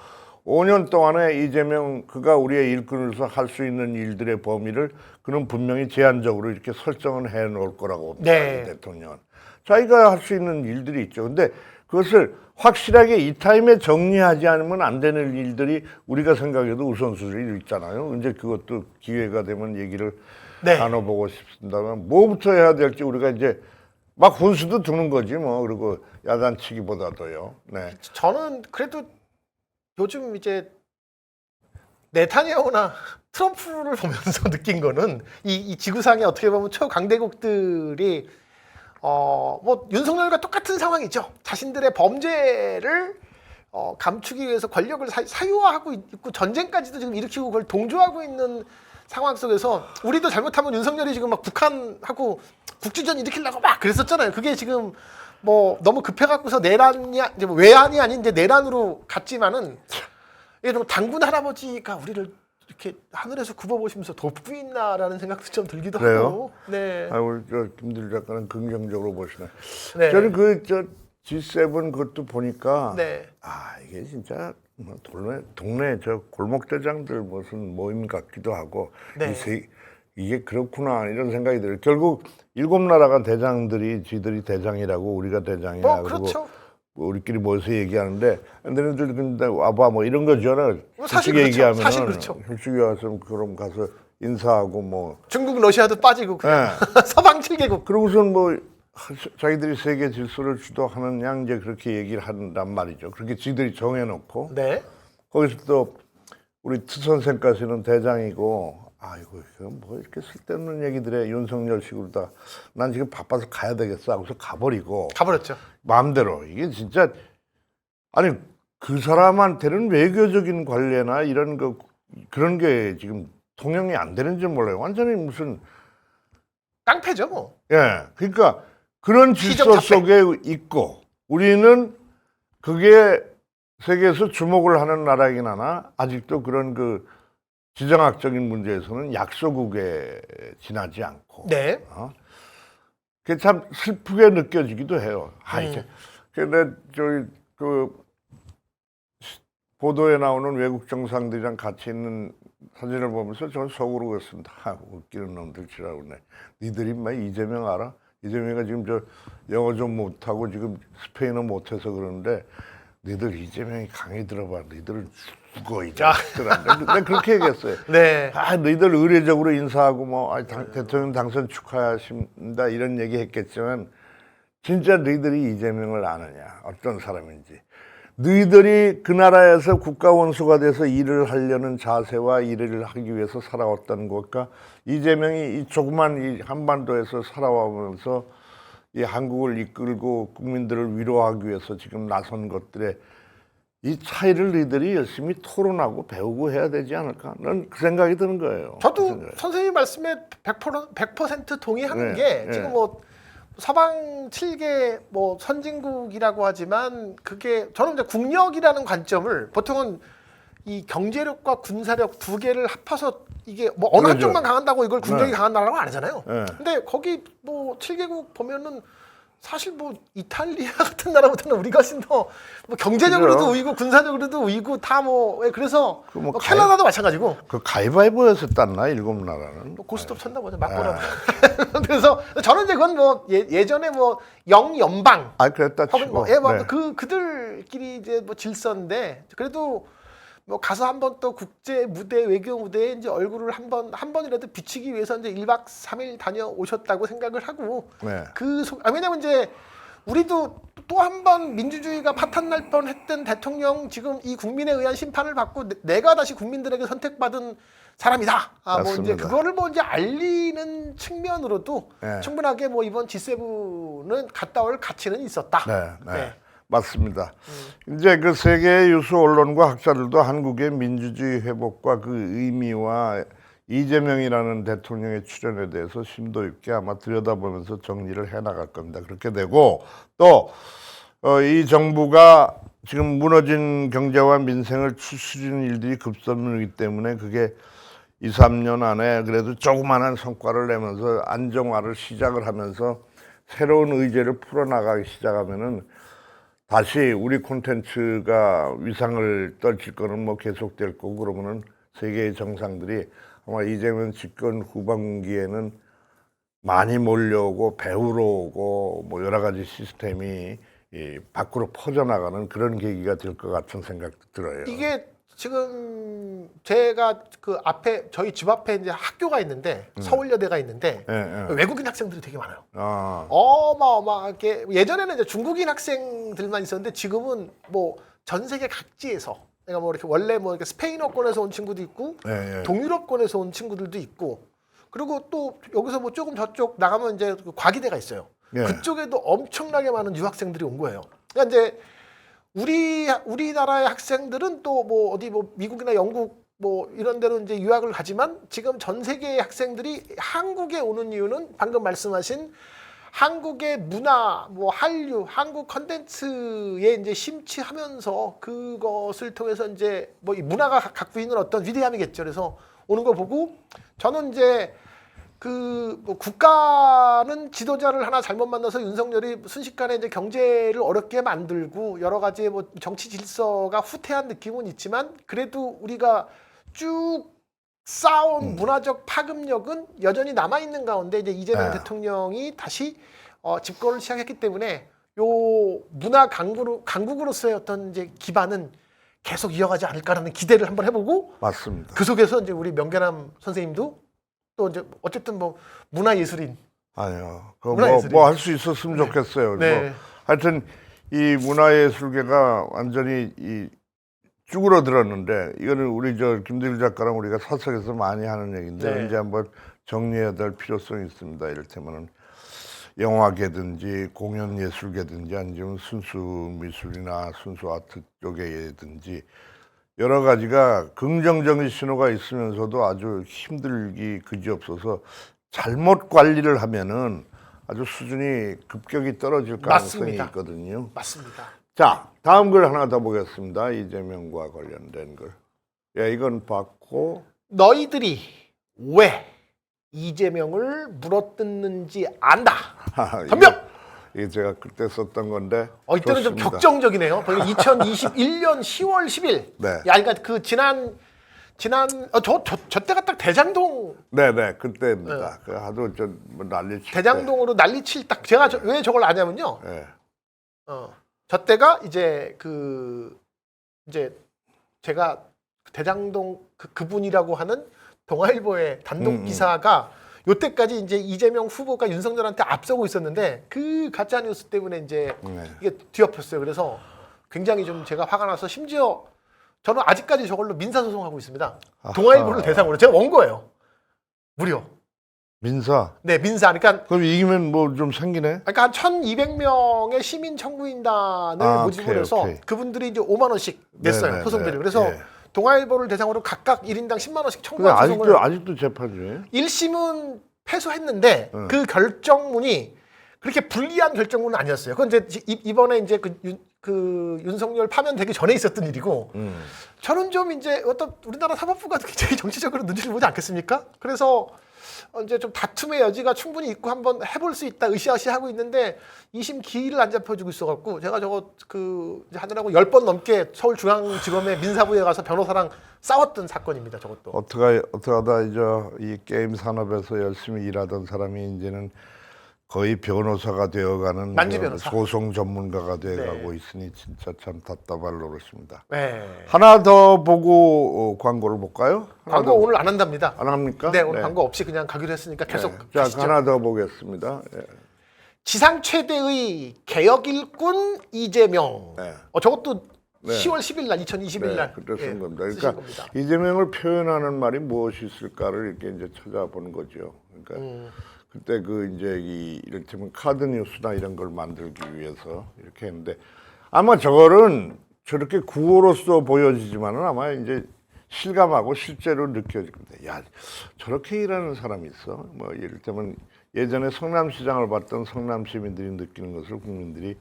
5년 동안에 이재명 그가 우리의 일꾼으로서 할 수 있는 일들의 범위를 그는 분명히 제한적으로 이렇게 설정을 해 놓을 거라고 봅니다. 네. 이 대통령은. 자기가 할 수 있는 일들이 있죠. 근데 그것을 확실하게 이 타임에 정리하지 않으면 안 되는 일들이 우리가 생각해도 우선순위로 있잖아요. 이제 그것도 기회가 되면 얘기를 네. 나눠보고 싶습니다만 뭐부터 해야 될지 우리가 이제 막 훈수도 두는 거지 뭐. 그리고 야단치기보다도요. 네. 저는 그래도 요즘 이제 네타냐후나 트럼프를 보면서 느낀 거는 이 지구상에 어떻게 보면 초강대국들이 뭐 윤석열과 똑같은 상황이죠. 자신들의 범죄를 감추기 위해서 권력을 사유화하고 있고 전쟁까지도 지금 일으키고 그걸 동조하고 있는 상황 속에서 우리도 잘못하면 윤석열이 지금 막 북한하고 국지전 일으키려고 막 그랬었잖아요. 그게 지금 뭐 너무 급해갖고서 내란이 이제 뭐 외환이 아닌 이제 내란으로 갔지만은 예를 들면 당군 할아버지가 우리를 이렇게 하늘에서 굽어보시면서 돕고 있나라는 생각도 좀 들기도 그래요? 하고. 네. 아, 우리 저 김들 작가는 긍정적으로 보시네. 네. 저는 그 G7 그것도 보니까 네. 아 이게 진짜 뭐 동네 저 골목대장들 무슨 모임 같기도 하고 네. 이게 그렇구나 이런 생각이 들어요. 결국 7나라가 대장들이 지들이 대장이라고 우리가 대장이야. 그렇죠. 뭐 우리끼리 모여서 얘기하는데 너네들 근데 와봐 뭐 이런 거죠. 사실 솔직히 그렇죠. 얘기하면 사실 그렇죠. 솔직히 와서 그럼 가서 인사하고 뭐 중국, 러시아도 빠지고 그냥 서방 7개국. 그러고선 뭐 자기들이 세계 질서를 주도하는 양 이제 그렇게 얘기를 한단 말이죠. 그렇게 지들이 정해놓고 네. 거기서 또 우리 트 선생까지는 대장이고 아이고 이건 뭐 이렇게 쓸데없는 얘기들에 윤석열식으로 다 난 지금 바빠서 가야 되겠어 하고서 가버리고 가버렸죠. 마음대로 이게 진짜 아니 그 사람한테는 외교적인 관례나 이런 거 그런 게 지금 통용이 안 되는지 몰라요. 완전히 무슨 깡패죠 뭐. 예 그러니까 그런 질서 시정 자폐. 속에 있고 우리는 그게 세계에서 주목을 하는 나라이긴 하나 아직도 그런 그 지정학적인 문제에서는 약소국에 지나지 않고 네. 그게 참 슬프게 느껴지기도 해요. 이게 근데 저희 그 보도에 나오는 외국 정상들이랑 같이 있는 사진을 보면서 저는 속으로 그랬습니다. 웃기는 놈들이라고 그러네. 니들이 막 이재명 알아? 이재명이가 지금 저 영어 좀 못하고 지금 스페인어 못해서 그러는데 니들 이재명이 강의 들어봐. 니들은 죽어 이 자식들한테. 내가 그렇게 얘기했어요. 네. 너희들 의례적으로 인사하고 뭐 대통령 당선 축하하십니다 이런 얘기 했겠지만 진짜 너희들이 이재명을 아느냐 어떤 사람인지 너희들이 그 나라에서 국가 원수가 돼서 일을 하려는 자세와 일을 하기 위해서 살아왔다는 것과 이재명이 이 조그만 이 한반도에서 살아와면서 이 한국을 이끌고 국민들을 위로하기 위해서 지금 나선 것들의 이 차이를 너희들이 열심히 토론하고 배우고 해야 되지 않을까? 난 그 생각이 드는 거예요. 저도 선생님 말씀에 100% 동의하는 네, 게 지금 뭐 서방 7개 뭐 선진국이라고 하지만 그게 저는 이제 국력이라는 관점을 보통은 이 경제력과 군사력 두 개를 합쳐서 이게 뭐 어느 그러죠. 한쪽만 강한다고 이걸 국력이 네. 강한 나라라고 안 하잖아요. 네. 근데 거기 뭐 7개국 보면은 사실 뭐 이탈리아 같은 나라보다는 우리가 훨씬 더 뭐 경제적으로도 그죠. 우위고 군사적으로도 우위고 다 뭐 그래서 그 뭐 뭐 캐나다도 마찬가지고 그 가위바위보에서 땄나 7나라는? 뭐 고스톱 쳤나 보죠 맞고라. 그래서 저는 이제 그건 뭐 예전에 뭐 영연방 그랬다 혹은 치고. 뭐 네. 그들끼리 이제 뭐 질서인데 그래도 뭐 가서 한번 또 국제 무대 외교 무대에 이제 얼굴을 한 번이라도 비치기 위해서 이제 1박 3일 다녀오셨다고 생각을 하고 네. 왜냐면 이제 우리도 또 한 번 민주주의가 파탄 날 뻔했던 대통령 지금 이 국민에 의한 심판을 받고 내가 다시 국민들에게 선택받은 사람이다. 뭐 이제 맞습니다. 그거를 뭐 이제 알리는 측면으로도 네. 충분하게 뭐 이번 G7은 갔다 올 가치는 있었다. 네. 네. 맞습니다. 이제 그 세계 유수 언론과 학자들도 한국의 민주주의 회복과 그 의미와 이재명이라는 대통령의 출연에 대해서 심도 있게 아마 들여다보면서 정리를 해나갈 겁니다. 그렇게 되고 또 이 정부가 지금 무너진 경제와 민생을 추스리는 일들이 급선무이기 때문에 그게 2, 3년 안에 그래도 조그마한 성과를 내면서 안정화를 시작을 하면서 새로운 의제를 풀어나가기 시작하면은 다시 우리 콘텐츠가 위상을 떨칠 거는 뭐 계속될 거고 그러면은 세계의 정상들이 아마 이재명 집권 후반기에는 많이 몰려오고 배우러 오고 뭐 여러 가지 시스템이 밖으로 퍼져나가는 그런 계기가 될 것 같은 생각도 들어요. 이게 지금 제가 그 앞에 저희 집 앞에 이제 학교가 있는데 서울여대가 있는데 외국인 학생들이 되게 많아요. 어마어마하게 예전에는 이제 중국인 학생들만 있었는데 지금은 뭐 전 세계 각지에서 내가 뭐 이렇게 원래 뭐 이렇게 스페인어권에서 온 친구도 있고 동유럽권에서 온 친구들도 있고 그리고 또 여기서 뭐 조금 저쪽 나가면 이제 그 과기대가 있어요. 그쪽에도 엄청나게 많은 유학생들이 온 거예요. 그러니까 이제 우리나라의 학생들은 또 뭐 어디 뭐 미국이나 영국 뭐 이런 데로 이제 유학을 가지만 지금 전 세계의 학생들이 한국에 오는 이유는 방금 말씀하신 한국의 문화, 뭐 한류, 한국 컨텐츠에 이제 심취하면서 그것을 통해서 이제 뭐 이 문화가 갖고 있는 어떤 위대함이겠죠. 그래서 오는 거 보고 저는 이제 뭐 국가는 지도자를 하나 잘못 만나서 윤석열이 순식간에 이제 경제를 어렵게 만들고 여러 가지 뭐 정치 질서가 후퇴한 느낌은 있지만 그래도 우리가 쭉 쌓아온 문화적 파급력은 여전히 남아 있는 가운데 이제 이재명 대통령이 다시 집권을 시작했기 때문에 요 문화 강국으로서의 어떤 이제 기반은 계속 이어가지 않을까라는 기대를 한번 해보고 맞습니다. 그 속에서 이제 우리 명계남 선생님도 또 이제 어쨌든 뭐 문화예술인 아니요. 뭐 할 수 있었으면 좋겠어요. 네. 뭐 하여튼 이 문화예술계가 완전히 쭈그러들었는데 이거는 우리 김대일 작가랑 우리가 사석에서 많이 하는 얘기인데 이제 한번 정리해야 될 필요성이 있습니다. 이를테면은 영화계든지 공연예술계든지 아니면 순수 미술이나 순수 아트 쪽이든지 여러 가지가 긍정적인 신호가 있으면서도 아주 힘들기 그지없어서 잘못 관리를 하면은 아주 수준이 급격히 떨어질 가능성이 있거든요. 맞습니다. 자, 다음 글 하나 더 보겠습니다. 이재명과 관련된 글. 이건 봤고 너희들이 왜 이재명을 물어뜯는지 안다. 전명. 이게 제가 그때 썼던 건데. 이때는 좀 격정적이네요. 2021년 10월 10일. 네. 야, 그러니까 그 지난 저 때가 딱 대장동. 네네 그때입니다. 그 하도 뭐 난리 칠 대장동으로 난리칠 딱 제가 왜 저걸 아냐면요. 네. 저 때가 이제 이제 제가 대장동 그분이라고 하는 동아일보의 단독 기사가 요때까지 이제 이재명 후보가 윤석열한테 앞서고 있었는데 그 가짜 뉴스 때문에 이제 이게 뒤엎였어요. 그래서 굉장히 좀 제가 화가 나서 심지어 저는 아직까지 저걸로 민사소송하고 있습니다. 동아일보를 대상으로 제가 원 거예요. 무려. 민사? 네, 민사. 그러니까 그럼 이기면 뭐 좀 생기네? 그러니까 한 1,200명의 시민 청구인단을 모집을 해서 그분들이 이제 5만 원씩 냈어요. 소송비를. 그래서 동아일보를 대상으로 각각 1인당 10만 원씩 청구한 소송을 아직도 재판 중이에요? 1심은 패소했는데 그 결정문이 그렇게 불리한 결정문은 아니었어요. 그건 이제 이번에 이제 그 윤석열 파면되기 전에 있었던 일이고 저는 좀 이제 어떤 우리나라 사법부가 굉장히 정치적으로 눈치를 보지 않겠습니까? 그래서 이제 좀 다툼의 여지가 충분히 있고 한번 해볼 수 있다 으쌰으쌰하고 있는데 2심 기일을 안 잡혀주고 있어갖고 제가 저거 하느라고 10번 넘게 서울중앙지검의 민사부에 가서 변호사랑 싸웠던 사건입니다. 저것도. 어떻게 하다 이제 이 게임 산업에서 열심히 일하던 사람이 이제는 거의 변호사가 되어가는 만지 변호사. 소송 전문가가 되어가고 있으니 진짜 참 답답할 노릇입니다. 네. 하나 더 보고 광고를 볼까요? 광고 오늘 안 한답니다. 안 합니까? 네, 오늘 광고 없이 그냥 가기로 했으니까 계속 자, 가시죠. 하나 더 보겠습니다. 지상 최대의 개혁 일꾼 이재명. 저것도 네. 10월 10일 날 2021년 날 그때 쓴 겁니다. 그러니까 이재명을 표현하는 말이 무엇이 있을까를 이렇게 이제 찾아보는 거죠. 그러니까 그때 이제 이를테면 카드 뉴스나 이런 걸 만들기 위해서 이렇게 했는데 아마 저거는 저렇게 구호로서 보여지지만은 아마 이제 실감하고 실제로 느껴집니다. 야, 저렇게 일하는 사람이 있어? 뭐 이를테면 예전에 성남시장을 봤던 성남 시민들이 느끼는 것을 국민들이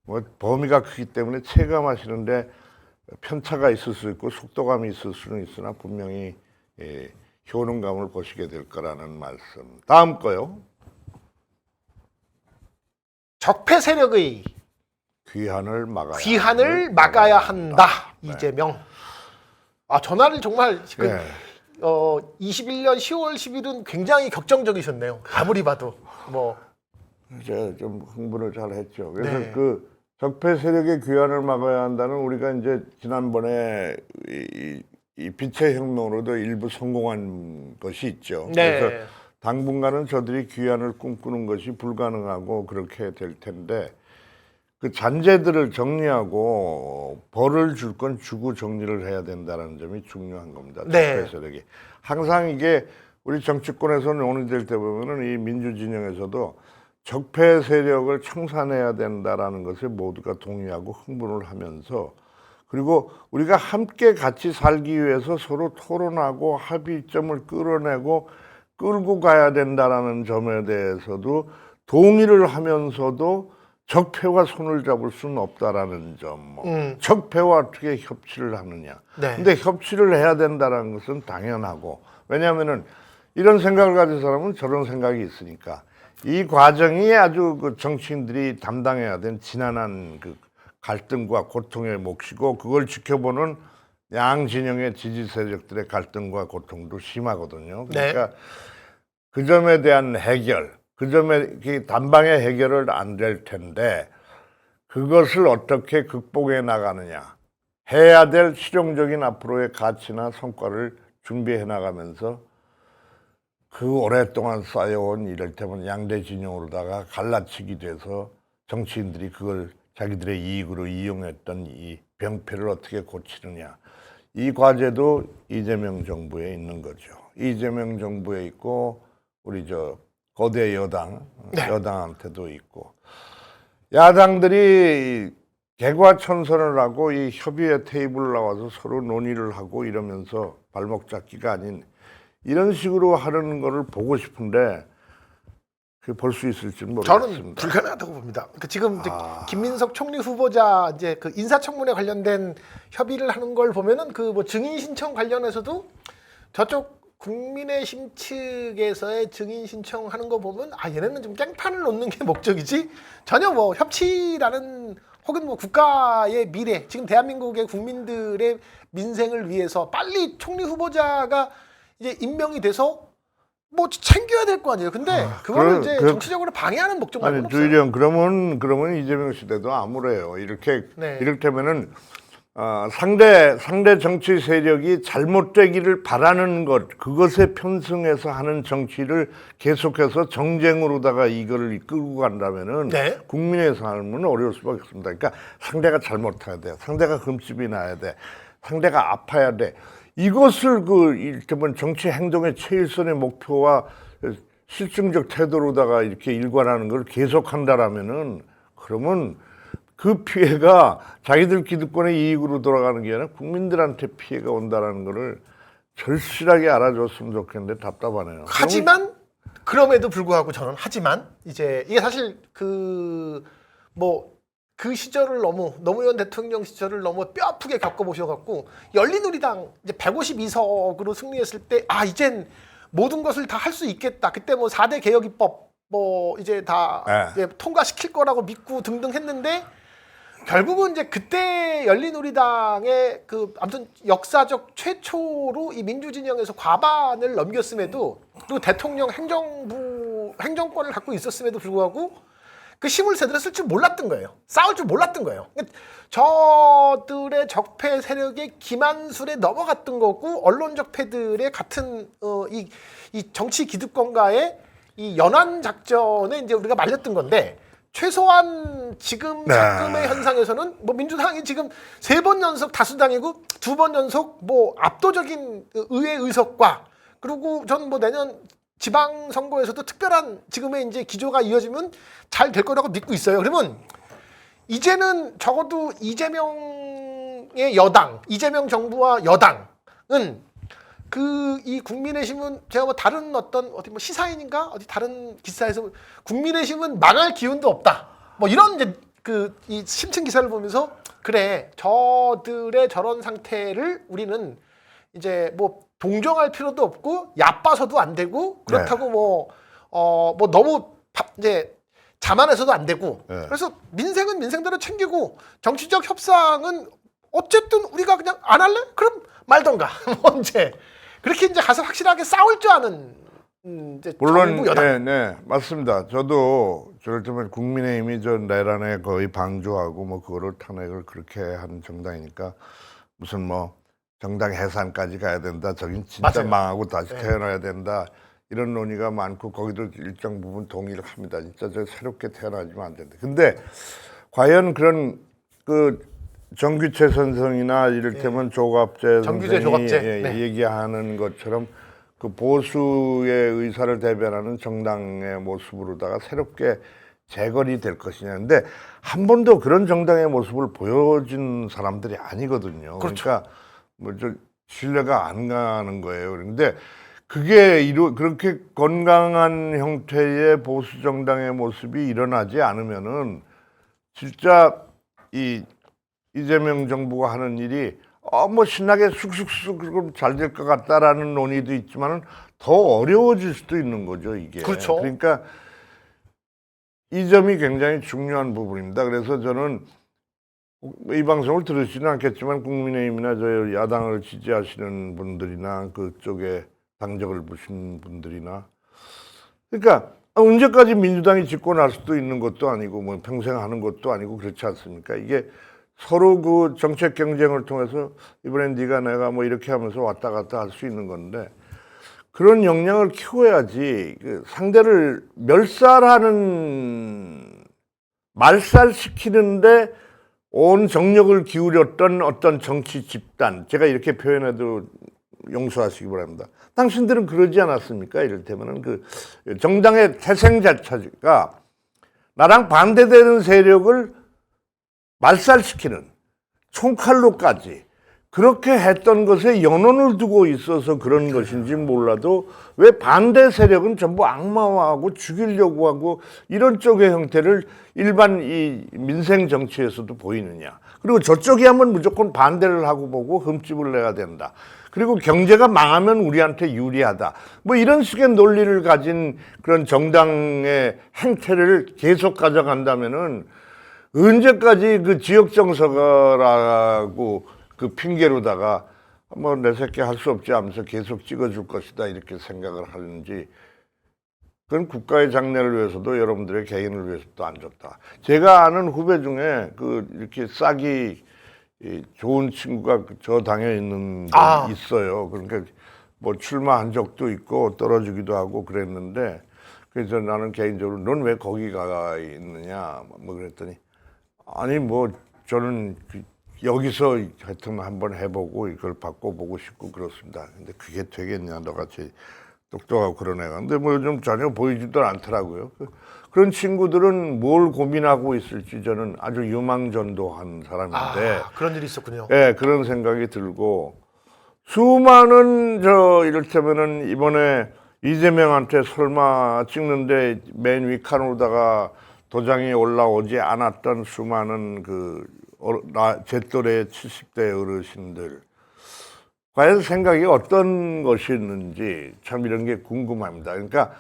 뭐 범위가 크기 때문에 체감하시는데 편차가 있을 수 있고 속도감이 있을 수는 있으나 분명히 효능감을 보시게 될 거라는 말씀. 다음 거요. 적폐 세력의 귀환을 막아야 한다. 네. 이재명. 아, 전화를 정말 지금 네. 21년 10월 10일은 굉장히 격정적이셨네요. 아무리 봐도 뭐 이제 좀 흥분을 잘 했죠. 그래서 네. 그 적폐 세력의 귀환을 막아야 한다는 우리가 이제 지난번에 이 빛의 혁명으로도 일부 성공한 것이 있죠. 네. 그래서 당분간은 저들이 귀환을 꿈꾸는 것이 불가능하고 그렇게 될 텐데 그 잔재들을 정리하고 벌을 줄 건 주고 정리를 해야 된다는 점이 중요한 겁니다. 네. 적폐 세력이 항상 이게 우리 정치권에서 논의될 때 보면은 이 민주 진영에서도 적폐 세력을 청산해야 된다라는 것에 모두가 동의하고 흥분을 하면서 그리고 우리가 함께 같이 살기 위해서 서로 토론하고 합의점을 끌어내고 끌고 가야 된다라는 점에 대해서도 동의를 하면서도 적폐와 손을 잡을 수는 없다라는 점. 적폐와 어떻게 협치를 하느냐. 네. 근데 협치를 해야 된다는 것은 당연하고 왜냐하면은 이런 생각을 가진 사람은 저런 생각이 있으니까 이 과정이 아주 그 정치인들이 담당해야 된 지난한 그 갈등과 고통의 몫이고 그걸 지켜보는 양 진영의 지지 세력들의 갈등과 고통도 심하거든요. 그러니까 그 점에 대한 해결, 그 점에 단방의 해결은 안 될 텐데 그것을 어떻게 극복해 나가느냐, 해야 될 실용적인 앞으로의 가치나 성과를 준비해 나가면서 그 오랫동안 쌓여온 이를테면 양대 진영으로다가 갈라치기 돼서 정치인들이 그걸 자기들의 이익으로 이용했던 이 병폐를 어떻게 고치느냐. 이 과제도 이재명 정부에 있는 거죠. 이재명 정부에 있고 우리 저 거대 여당, 여당한테도 있고 야당들이 개과천선을 하고 이 협의의 테이블 나와서 서로 논의를 하고 이러면서 발목 잡기가 아닌 이런 식으로 하는 거를 보고 싶은데 그 볼 수 있을지는 모르겠습니다. 저는 불가능하다고 봅니다. 그러니까 지금 이제 김민석 총리 후보자 이제 그 인사청문회 관련된 협의를 하는 걸 보면은 그 뭐 증인 신청 관련해서도 저쪽 국민의힘 측에서의 증인 신청하는 거 보면 아 얘네는 좀 깽판을 놓는 게 목적이지 전혀 뭐 협치라는 혹은 뭐 국가의 미래 지금 대한민국의 국민들의 민생을 위해서 빨리 총리 후보자가 이제 임명이 돼서 뭐 챙겨야 될 거 아니에요. 근데 그거를 이제 정치적으로 방해하는 목적 말고는 없어요. 주일이 형 그러면 이재명 시대도 암울해요. 이렇게 네. 이를테면은 상대 정치 세력이 잘못되기를 바라는 것 그것에 편승해서 하는 정치를 계속해서 정쟁으로다가 이거를 이끌고 간다면은 네. 국민의 삶은 어려울 수밖에 없습니다. 그러니까 상대가 잘못해야 돼, 상대가 흠집이 나야 돼, 상대가 아파야 돼. 이것을 그 이를테면 정치 행동의 최일선의 목표와 실증적 태도로다가 이렇게 일관하는 걸 계속한다라면은 그러면 그 피해가 자기들 기득권의 이익으로 돌아가는 게 아니라 국민들한테 피해가 온다라는 거를 절실하게 알아줬으면 좋겠는데 답답하네요. 하지만 그럼에도 불구하고 저는 하지만 이제 이게 사실 그 시절을 노무현 대통령 시절을 너무 뼈아프게 겪어보셔갖고 열린우리당 이제 152석으로 승리했을 때 아 이젠 모든 것을 다 할 수 있겠다. 그때 뭐 4대 개혁 입법 뭐 이제 다 이제 통과시킬 거라고 믿고 등등 했는데 결국은 이제 그때 열린우리당의 그 아무튼 역사적 최초로 이 민주진영에서 과반을 넘겼음에도 그리고 대통령 행정권을 갖고 있었음에도 불구하고 그 힘을 제대로 쓸 줄 몰랐던 거예요. 싸울 줄 몰랐던 거예요. 그러니까 저들의 적폐 세력의 기만술에 넘어갔던 거고 언론 적폐들의 같은 이 정치 기득권과의 이 연환 작전에 이제 우리가 말렸던 건데 최소한 지금 작금의 현상에서는 뭐 민주당이 지금 3번 연속 다수당이고 2번 연속 뭐 압도적인 의회 의석과 그리고 전 뭐 내년 지방선거에서도 특별한 지금의 이제 기조가 이어지면 잘 될 거라고 믿고 있어요. 그러면 이제는 적어도 이재명의 여당, 이재명 정부와 여당은 이 국민의힘은 제가 뭐 다른 어디 뭐 시사인인가 어디 다른 기사에서 국민의힘은 망할 기운도 없다. 뭐 이런 이제 이 심층 기사를 보면서 그래 저들의 저런 상태를 우리는 이제 뭐 동정할 필요도 없고 얕봐서도 안 되고 그렇다고 뭐 너무 이제 자만해서도 안 되고 그래서 민생은 민생대로 챙기고 정치적 협상은 어쨌든 우리가 그냥 안 할래? 그럼 말던가 언제 그렇게 이제 가서 확실하게 싸울 줄 아는 이제 물론 정부 여당. 네, 맞습니다. 저도 저럴 때면 국민의힘이 저 내란에 거의 방조하고 뭐 그거를 탄핵을 그렇게 한 정당이니까 무슨 뭐 정당 해산까지 가야 된다. 저긴 진짜 맞아요. 망하고 다시 태어나야 된다. 이런 논의가 많고 거기도 일정 부분 동의를 합니다. 진짜 저 새롭게 태어나지면 안 된다. 근데 과연 그런 정규체 선생이나 이를테면 조갑재 정규제, 선생이 조갑재. 얘기하는 것처럼 그 보수의 의사를 대변하는 정당의 모습으로다가 새롭게 재건이 될 것이냐. 근데 한 번도 그런 정당의 모습을 보여준 사람들이 아니거든요. 그렇죠. 그러니까 뭐 저 신뢰가 안 가는 거예요. 그런데 그게 그렇게 건강한 형태의 보수 정당의 모습이 일어나지 않으면은 진짜 이재명 정부가 하는 일이 뭐 신나게 쑥쑥쑥 잘 될 것 같다라는 논의도 있지만은 더 어려워질 수도 있는 거죠, 이게. 그렇죠. 그러니까 이 점이 굉장히 중요한 부분입니다. 그래서 저는 이 방송을 들으시지는 않겠지만 국민의힘이나 저 야당을 지지하시는 분들이나 그쪽에 당적을 보신 분들이나 그러니까 언제까지 민주당이 집권 할 수도 있는 것도 아니고 뭐 평생 하는 것도 아니고 그렇지 않습니까? 이게 서로 그 정책 경쟁을 통해서 이번엔 네가 내가 뭐 이렇게 하면서 왔다 갔다 할 수 있는 건데 그런 역량을 키워야지 그 상대를 말살시키는데 온 정력을 기울였던 어떤 정치 집단, 제가 이렇게 표현해도 용서하시기 바랍니다. 당신들은 그러지 않았습니까? 이를테면은 그 정당의 태생 자체가 나랑 반대되는 세력을 말살시키는 총칼로까지 그렇게 했던 것에 연원을 두고 있어서 그런 것인지 몰라도 왜 반대 세력은 전부 악마화하고 죽이려고 하고 이런 쪽의 형태를 일반 이 민생 정치에서도 보이느냐. 그리고 저쪽이 하면 무조건 반대를 하고 보고 흠집을 내야 된다. 그리고 경제가 망하면 우리한테 유리하다. 뭐 이런 식의 논리를 가진 그런 정당의 행태를 계속 가져간다면은 언제까지 그 지역 정서라고 그 핑계로다가 뭐 내 새끼 할 수 없지 하면서 계속 찍어줄 것이다 이렇게 생각을 하는지 그건 국가의 장래를 위해서도 여러분들의 개인을 위해서도 안 좋다. 제가 아는 후배 중에 그 이렇게 싹이 좋은 친구가 저 당에 있는 게 있어요. 그러니까 뭐 출마한 적도 있고 떨어지기도 하고 그랬는데 그래서 나는 개인적으로 넌 왜 거기 가 있느냐 뭐 그랬더니 아니 뭐 저는 여기서 하여튼 한번 해보고 이걸 바꿔보고 싶고 그렇습니다. 근데 그게 되겠냐 너같이 똑똑하고 그런 애가. 근데 뭐 좀 전혀 보이지도 않더라고요. 그런 친구들은 뭘 고민하고 있을지 저는 아주 유망전도한 사람인데. 그런 일이 있었군요. 네, 그런 생각이 들고 수많은 이를테면은 이번에 이재명한테 설마 찍는데 맨 윗칸으로다가 도장이 올라오지 않았던 수많은 제 또래 70대 어르신들 과연 생각이 어떤 것이 있는지 참 이런 게 궁금합니다. 그러니까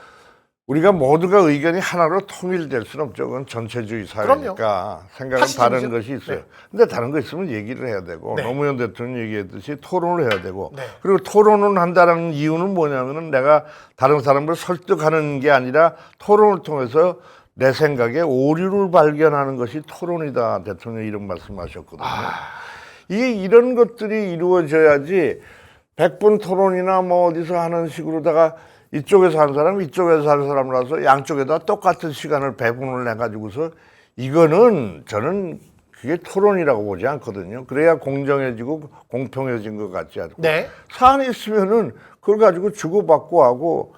우리가 모두가 의견이 하나로 통일될 수는 없죠. 그건 전체주의 사회니까 그럼요. 생각은 다른 것이 있어요. 네. 근데 다른 거 있으면 얘기를 해야 되고 네. 노무현 대통령이 얘기했듯이 토론을 해야 되고 네. 그리고 토론을 한다는 이유는 뭐냐면은 내가 다른 사람을 설득하는 게 아니라 토론을 통해서 내 생각에 오류를 발견하는 것이 토론이다. 대통령이 이런 말씀하셨거든요. 이런 것들이 이루어져야지 100분 토론이나 뭐 어디서 하는 식으로다가 이쪽에서 한 사람, 이쪽에서 한 사람이라서 양쪽에다 똑같은 시간을 배분을 해가지고서 이거는 저는 그게 토론이라고 보지 않거든요. 그래야 공정해지고 공평해진 것 같지 않고. 네. 사안이 있으면은 그걸 가지고 주고받고 하고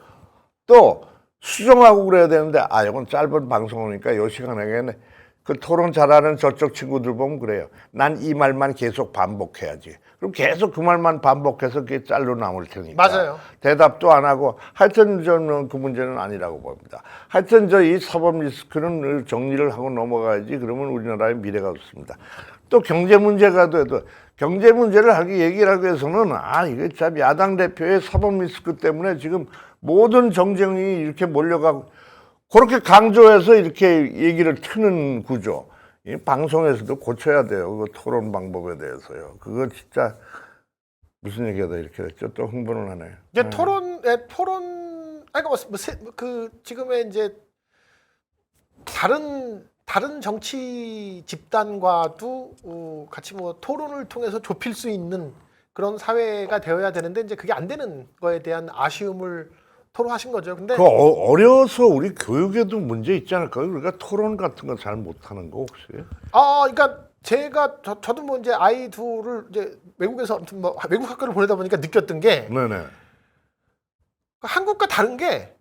또 수정하고 그래야 되는데 이건 짧은 방송이니까 요 시간에 그 토론 잘하는 저쪽 친구들 보면 그래요. 난 이 말만 계속 반복해야지. 그럼 계속 그 말만 반복해서 그게 짤로 남을 테니까. 맞아요. 대답도 안 하고 하여튼 저는 그 문제는 아니라고 봅니다. 하여튼 저 이 사법 리스크는 정리를 하고 넘어가야지. 그러면 우리나라의 미래가 없습니다. 또 경제 문제가 돼도 경제 문제를 하기 얘기를 하기 위해서는 이게 참 야당 대표의 사법 리스크 때문에 지금 모든 정쟁이 이렇게 몰려가고 그렇게 강조해서 이렇게 얘기를 트는 구조. 이 방송에서도 고쳐야 돼요. 그 토론 방법에 대해서요. 그거 진짜 무슨 얘기하다 이렇게 됐죠. 또 흥분을 하네. 이제 토론 그 지금의 이제 다른 정치 집단과도 같이 뭐 토론을 통해서 좁힐 수 있는 그런 사회가 되어야 되는데 이제 그게 안 되는 거에 대한 아쉬움을 토로하신 거죠. 근데 어려서 우리 교육에도 문제 있지 않을까요? 우리가 토론 같은 거 잘 못하는 거 혹시? 그러니까 제가 저도 뭐 이제 아이 둘을 이제 외국에서 아무튼 뭐 외국 학교를 보내다 보니까 느꼈던 게 네네. 한국과 다른 게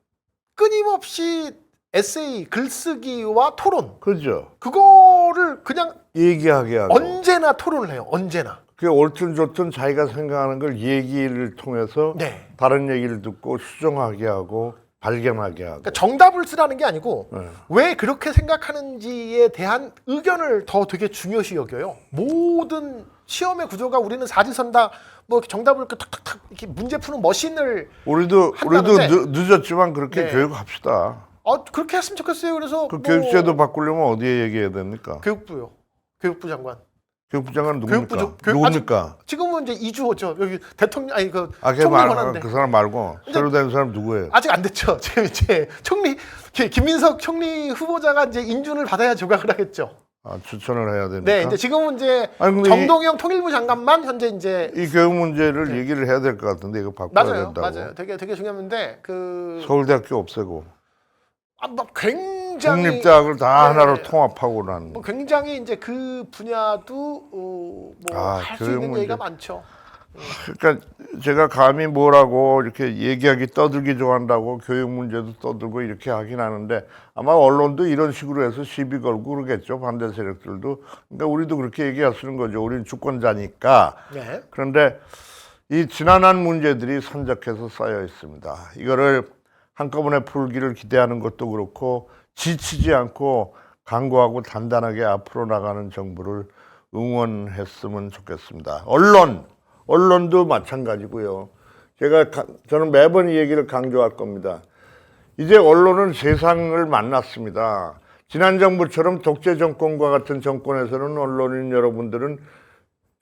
끊임없이 에세이, 글쓰기와 토론. 그죠. 그거를 그냥 얘기하게 하고. 언제나 토론을 해요. 언제나. 그 옳든 좋든 자기가 생각하는 걸 얘기를 통해서 네. 다른 얘기를 듣고 수정하게 하고 발견하게 하고. 그러니까 정답을 쓰라는 게 아니고 네. 왜 그렇게 생각하는지에 대한 의견을 더 되게 중요시 여겨요. 모든 시험의 구조가 우리는 사지선다 뭐 이렇게 정답을 이렇게 탁탁탁 이렇게 문제 푸는 머신을 우리도 한다는데. 늦었지만 그렇게 네. 교육합시다. 그렇게 했으면 좋겠어요. 그래서 그 뭐 교육제도 바꾸려면 어디에 얘기해야 됩니까? 교육부요. 교육부 장관. 교육부 장관 누굽니까? 교육부 누굽니까? 지금은 이제 2주죠. 여기 대통령 그 걔 총리 권한대. 그 사람 말고 새로 된 사람 누구예요? 아직 안 됐죠. 지금 이제 총리 김민석 총리 후보자가 이제 인준을 받아야 조각을 하겠죠. 추천을 해야 됩니까? 네, 이제 지금은 이제 아니, 근데 정동영 통일부 장관만 현재 이제 이 교육 문제를 얘기를 해야 될 것 같은데 이거 바꿔야 된다고. 맞아요. 되게 중요한데 그 서울대학교 없애고 뭐 굉장히 국립대학을 다 네. 하나로 통합하고 난. 뭐 굉장히 이제 그 분야도 뭐 할 수 교육 있는 문제. 얘기가 많죠. 그러니까 제가 감히 뭐라고 이렇게 얘기하기 떠들기 좋아한다고 교육 문제도 떠들고 이렇게 하긴 하는데 아마 언론도 이런 식으로 해서 시비 걸고 그러겠죠. 반대 세력들도. 그러니까 우리도 그렇게 얘기하시는 거죠. 우리는 주권자니까. 네. 그런데 이 지난한 문제들이 산적해서 쌓여 있습니다. 이거를 한꺼번에 풀기를 기대하는 것도 그렇고 지치지 않고 강구하고 단단하게 앞으로 나가는 정부를 응원했으면 좋겠습니다. 언론도 마찬가지고요. 저는 매번 이 얘기를 강조할 겁니다. 이제 언론은 세상을 만났습니다. 지난 정부처럼 독재 정권과 같은 정권에서는 언론인 여러분들은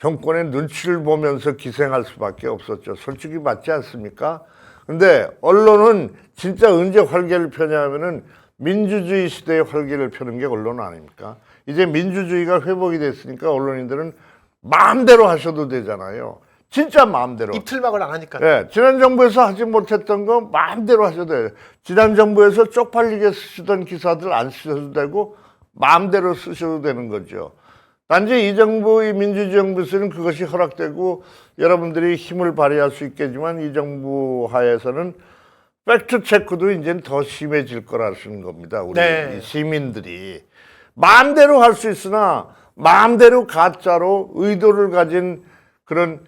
정권의 눈치를 보면서 기생할 수밖에 없었죠. 솔직히 맞지 않습니까? 근데 언론은 진짜 언제 활개를 펴냐면은 민주주의 시대의 활개를 펴는 게 언론 아닙니까? 이제 민주주의가 회복이 됐으니까 언론인들은 마음대로 하셔도 되잖아요. 진짜 마음대로. 입틀막을 안 하니까. 네, 지난 정부에서 하지 못했던 거 마음대로 하셔도 돼요. 지난 정부에서 쪽팔리게 쓰시던 기사들 안 쓰셔도 되고 마음대로 쓰셔도 되는 거죠. 단지 이 정부, 이 민주주의 정부에서는 그것이 허락되고 여러분들이 힘을 발휘할 수 있겠지만 이 정부 하에서는 팩트 체크도 이제 더 심해질 거라는 겁니다. 우리 네. 시민들이 마음대로 할 수 있으나 마음대로 가짜로 의도를 가진 그런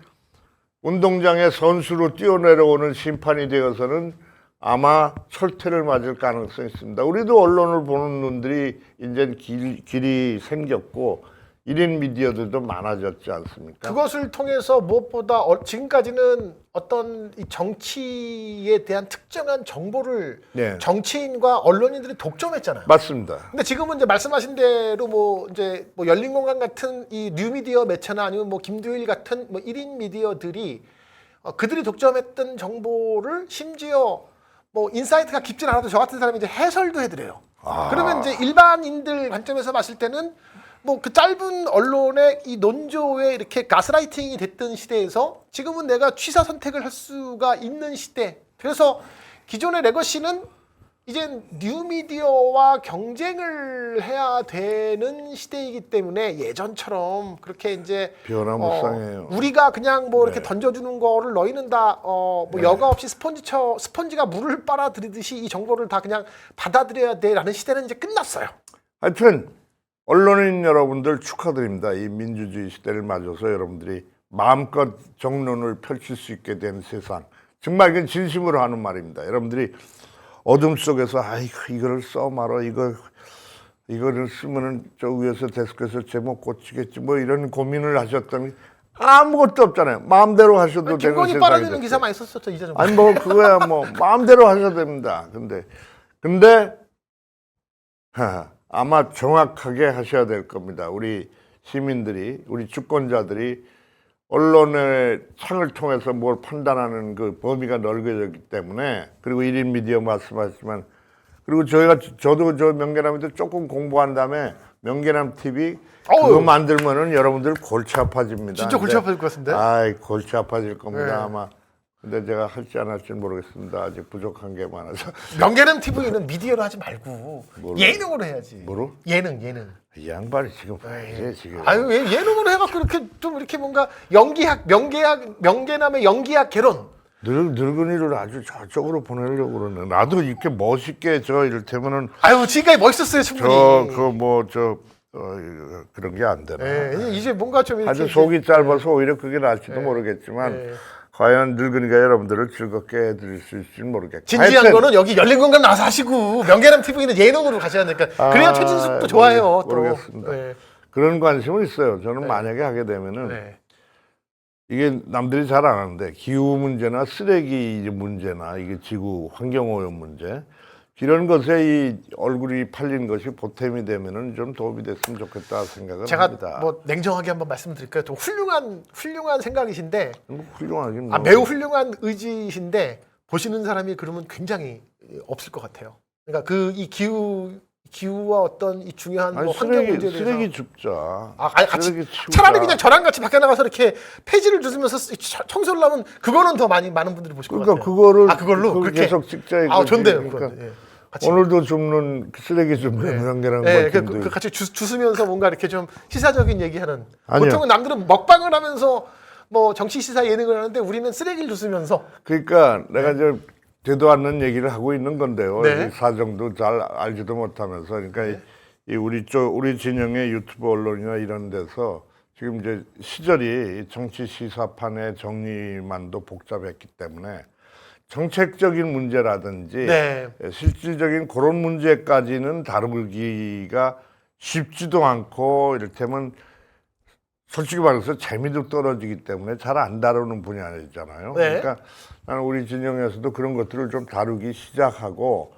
운동장의 선수로 뛰어내려오는 심판이 되어서는 아마 철퇴를 맞을 가능성이 있습니다. 우리도 언론을 보는 눈들이 이제 길이 생겼고 1인 미디어들도 많아졌지 않습니까? 그것을 통해서 무엇보다 지금까지는 어떤 이 정치에 대한 특정한 정보를 네. 정치인과 언론인들이 독점했잖아요. 맞습니다. 근데 지금은 이제 말씀하신 대로 뭐 이제 뭐 열린공간 같은 이 뉴미디어 매체나 아니면 뭐 김두일 같은 뭐 1인 미디어들이 그들이 독점했던 정보를 심지어 뭐 인사이트가 깊진 않아도 저 같은 사람이 이제 해설도 해드려요. 그러면 이제 일반인들 관점에서 봤을 때는 뭐 그 짧은 언론의 이 논조에 이렇게 가스라이팅이 됐던 시대에서 지금은 내가 취사 선택을 할 수가 있는 시대. 그래서 기존의 레거시는 이제 뉴미디어와 경쟁을 해야 되는 시대이기 때문에 예전처럼 그렇게 이제 변화무쌍해요. 우리가 그냥 뭐 이렇게 네. 던져주는 거를 너희는 다 뭐 여과 없이 스펀지가 물을 빨아들이듯이 이 정보를 다 그냥 받아들여야 돼라는 시대는 이제 끝났어요. 하여튼 언론인 여러분들 축하드립니다. 이 민주주의 시대를 맞아서 여러분들이 마음껏 정론을 펼칠 수 있게 된 세상. 정말 이건 진심으로 하는 말입니다. 여러분들이 어둠 속에서 아이고 이거를 써 말어 이거를 쓰면은 저 위에서 데스크에서 제목 고치겠지 뭐 이런 고민을 하셨더니 아무것도 없잖아요. 마음대로 하셔도 되는 김건희 세상이 빨아내는 됐어요. 기사 많이 썼었죠 이전에. 아니 뭐 그거야 뭐 마음대로 하셔도 됩니다. 근데 아마 정확하게 하셔야 될 겁니다. 우리 시민들이, 우리 주권자들이 언론의 창을 통해서 뭘 판단하는 그 범위가 넓어졌기 때문에, 그리고 1인 미디어 말씀하셨지만, 그리고 저도 저 명계남한테 조금 공부한 다음에 명계남 TV 그거 만들면은 여러분들 골치 아파집니다. 진짜 골치 아파질 것 같은데? 아이, 골치 아파질 겁니다, 네. 아마. 근데 제가 할지 안 할지 모르겠습니다. 아직 부족한 게 많아서. 명계남 TV는 미디어로 하지 말고 뭐로? 예능으로 해야지. 뭐로? 예능. 이 양반이 지금 왜 지금. 아유 왜 예능으로 해갖고 이렇게 좀 이렇게 뭔가 명계남의 연기학 개론. 늙은이를 아주 저쪽으로 보내려고 그러네. 나도 이렇게 멋있게 이를테면은 아유 지금까지 멋있었어요 충분히. 그런 게 안 되나. 네, 이제 뭔가 좀 이렇게 아주 속이 짧아서 오히려 그게 나을지도 모르겠지만 네. 과연 늙은이가 여러분들을 즐겁게 해드릴 수 있을지는 모르겠고. 진지한 거는 여기 열린공감 나와서 하시고 명계남 TV는 예능으로 가셔야 되니까 그래야 최진숙도 좋아해요. 또. 모르겠습니다. 네. 그런 관심은 있어요. 저는 네. 만약에 하게 되면은 네. 이게 남들이 잘 안 하는데 기후 문제나 쓰레기 문제나 이게 지구 환경오염 문제 이런 것에 이 얼굴이 팔린 것이 보탬이 되면은 좀 도움이 됐으면 좋겠다 생각을 제가 합니다. 뭐 냉정하게 한번 말씀드릴까요? 좀 훌륭한 생각이신데 뭐 훌륭하긴 뭐. 매우 훌륭한 의지이신데 보시는 사람이 그러면 굉장히 없을 것 같아요. 그러니까 이 기후와 어떤 이 중요한 아니, 뭐 환경 문제에 대해서 쓰레기 줍자. 아니, 같이 쓰레기 치우자. 차라리 그냥 저랑 같이 밖에 나가서 이렇게 폐지를 주면서 청소를 하면 그거는 더 많은 분들이 보실 것 그러니까 같아요. 그걸로 그렇게 계속 찍자. 좋네요. 그러니까 예, 같이. 오늘도 줍는 쓰레기 줍는 명계랑 네, 같은 그 같이 주스면서 뭔가 이렇게 좀 시사적인 얘기하는. 아니요. 보통은 남들은 먹방을 하면서 뭐 정치 시사 예능을 하는데 우리는 쓰레기를 주스면서. 그러니까 내가 이제 되도 않는 얘기를 하고 있는 건데요. 네. 이 사정도 잘 알지도 못하면서 그러니까 이 우리 진영의 유튜브 언론이나 이런 데서 지금 이제 시절이 정치 시사판의 정리만도 복잡했기 때문에 정책적인 문제라든지 네. 실질적인 그런 문제까지는 다루기가 쉽지도 않고 이를테면 솔직히 말해서 재미도 떨어지기 때문에 잘 안 다루는 분야잖아요. 네. 그러니까 나는 우리 진영에서도 그런 것들을 좀 다루기 시작하고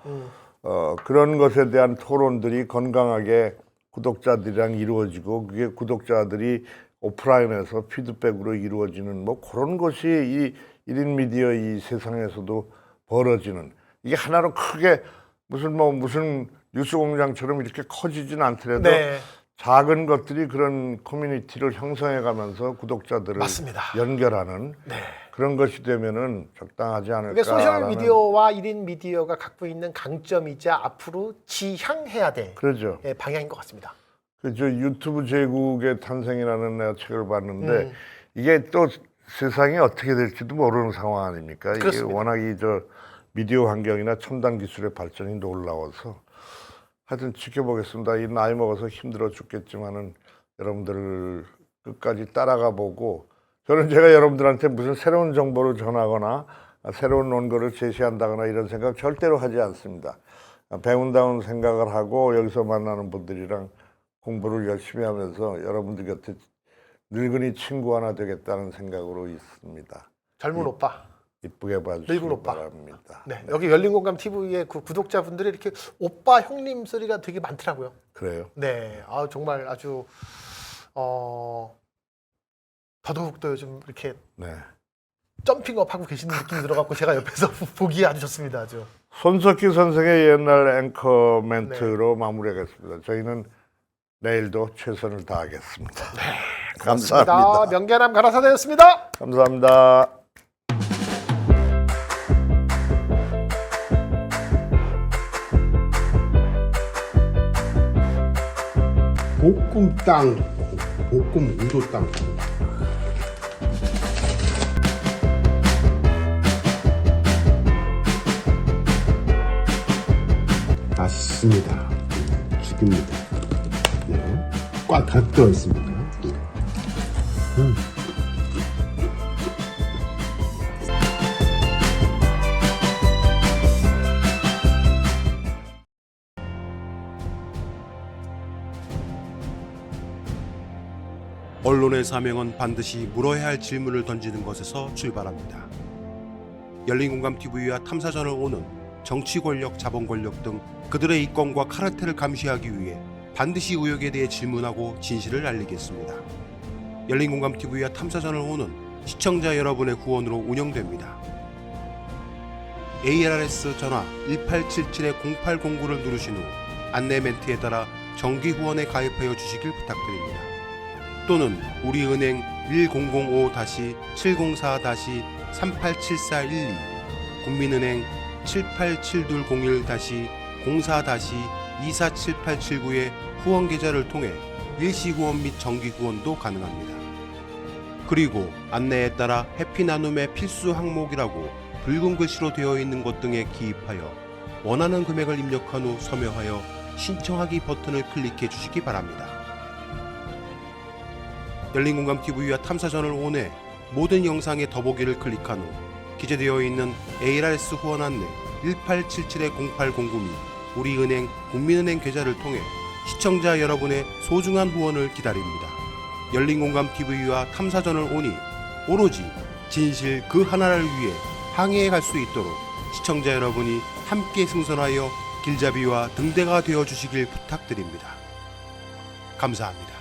그런 것에 대한 토론들이 건강하게 구독자들이랑 이루어지고 그게 구독자들이 오프라인에서 피드백으로 이루어지는 뭐 그런 것이 이 1인 미디어 이 세상에서도 벌어지는 이게 하나로 크게 무슨 뉴스공장처럼 이렇게 커지진 않더라도 네. 작은 것들이 그런 커뮤니티를 형성해 가면서 구독자들을 맞습니다. 연결하는 네. 그런 것이 되면은 적당하지 않을까. 그게 소셜 미디어와 1인 미디어가 갖고 있는 강점이자 앞으로 지향해야 될 그렇죠. 방향인 것 같습니다. 저 유튜브 제국의 탄생이라는 내가 책을 봤는데 이게 또 세상이 어떻게 될지도 모르는 상황 아닙니까? 그렇습니다. 이게 워낙 미디어 환경이나 첨단 기술의 발전이 놀라워서 하여튼 지켜보겠습니다. 이 나이 먹어서 힘들어 죽겠지만은 여러분들을 끝까지 따라가 보고 저는 제가 여러분들한테 무슨 새로운 정보를 전하거나 새로운 논거를 제시한다거나 이런 생각 절대로 하지 않습니다. 배운다운 생각을 하고 여기서 만나는 분들이랑 공부를 열심히 하면서 여러분들 곁에 늙은이 친구 하나 되겠다는 생각으로 있습니다. 젊은 오빠. 이쁘게 봐주시기 늙은 오빠. 바랍니다. 네, 여기 열린공감 TV의 그 구독자분들이 이렇게 오빠 형님 소리가 되게 많더라고요. 그래요? 네, 정말 아주 더더욱더 요즘 이렇게 네. 점핑업 하고 계시는 느낌이 들어갖고 제가 옆에서 보기 아주 좋습니다. 아주. 손석희 선생의 옛날 앵커 멘트로 마무리하겠습니다. 저희는 내일도 최선을 다하겠습니다. 감사합니다. 명계남 가라사대였습니다. 감사합니다. 볶음 땅, 볶음 우도 땅. 맛있습니다. 죽입니다. 네. 꽉 들어 있습니다. 언론의 사명은 반드시 물어야 할 질문을 던지는 것에서 출발합니다. 열린공감TV와 탐사전을 오는 정치 권력, 자본 권력 등 그들의 이권과 카르텔을 감시하기 위해 반드시 의혹에 대해 질문하고 진실을 알리겠습니다. 열린공감TV와 탐사전을 오는 시청자 여러분의 후원으로 운영됩니다. ARS 전화 1877-0809를 누르신 후 안내 멘트에 따라 정기 후원에 가입하여 주시길 부탁드립니다. 또는 우리은행 1045-704-387412, 국민은행 787201-04-247879의 후원 계좌를 통해 일시 후원 및 정기 후원도 가능합니다. 그리고 안내에 따라 해피 나눔의 필수 항목이라고 붉은 글씨로 되어 있는 것 등에 기입하여 원하는 금액을 입력한 후 서명하여 신청하기 버튼을 클릭해 주시기 바랍니다. 열린공감TV와 탐사전을 온해 모든 영상의 더보기를 클릭한 후 기재되어 있는 ARS 후원 안내 1877-0809 및 우리은행 국민은행 계좌를 통해 시청자 여러분의 소중한 후원을 기다립니다. 열린공감TV와 탐사전을 오니 오로지 진실 그 하나를 위해 항해해 갈 수 있도록 시청자 여러분이 함께 승선하여 길잡이와 등대가 되어 주시길 부탁드립니다. 감사합니다.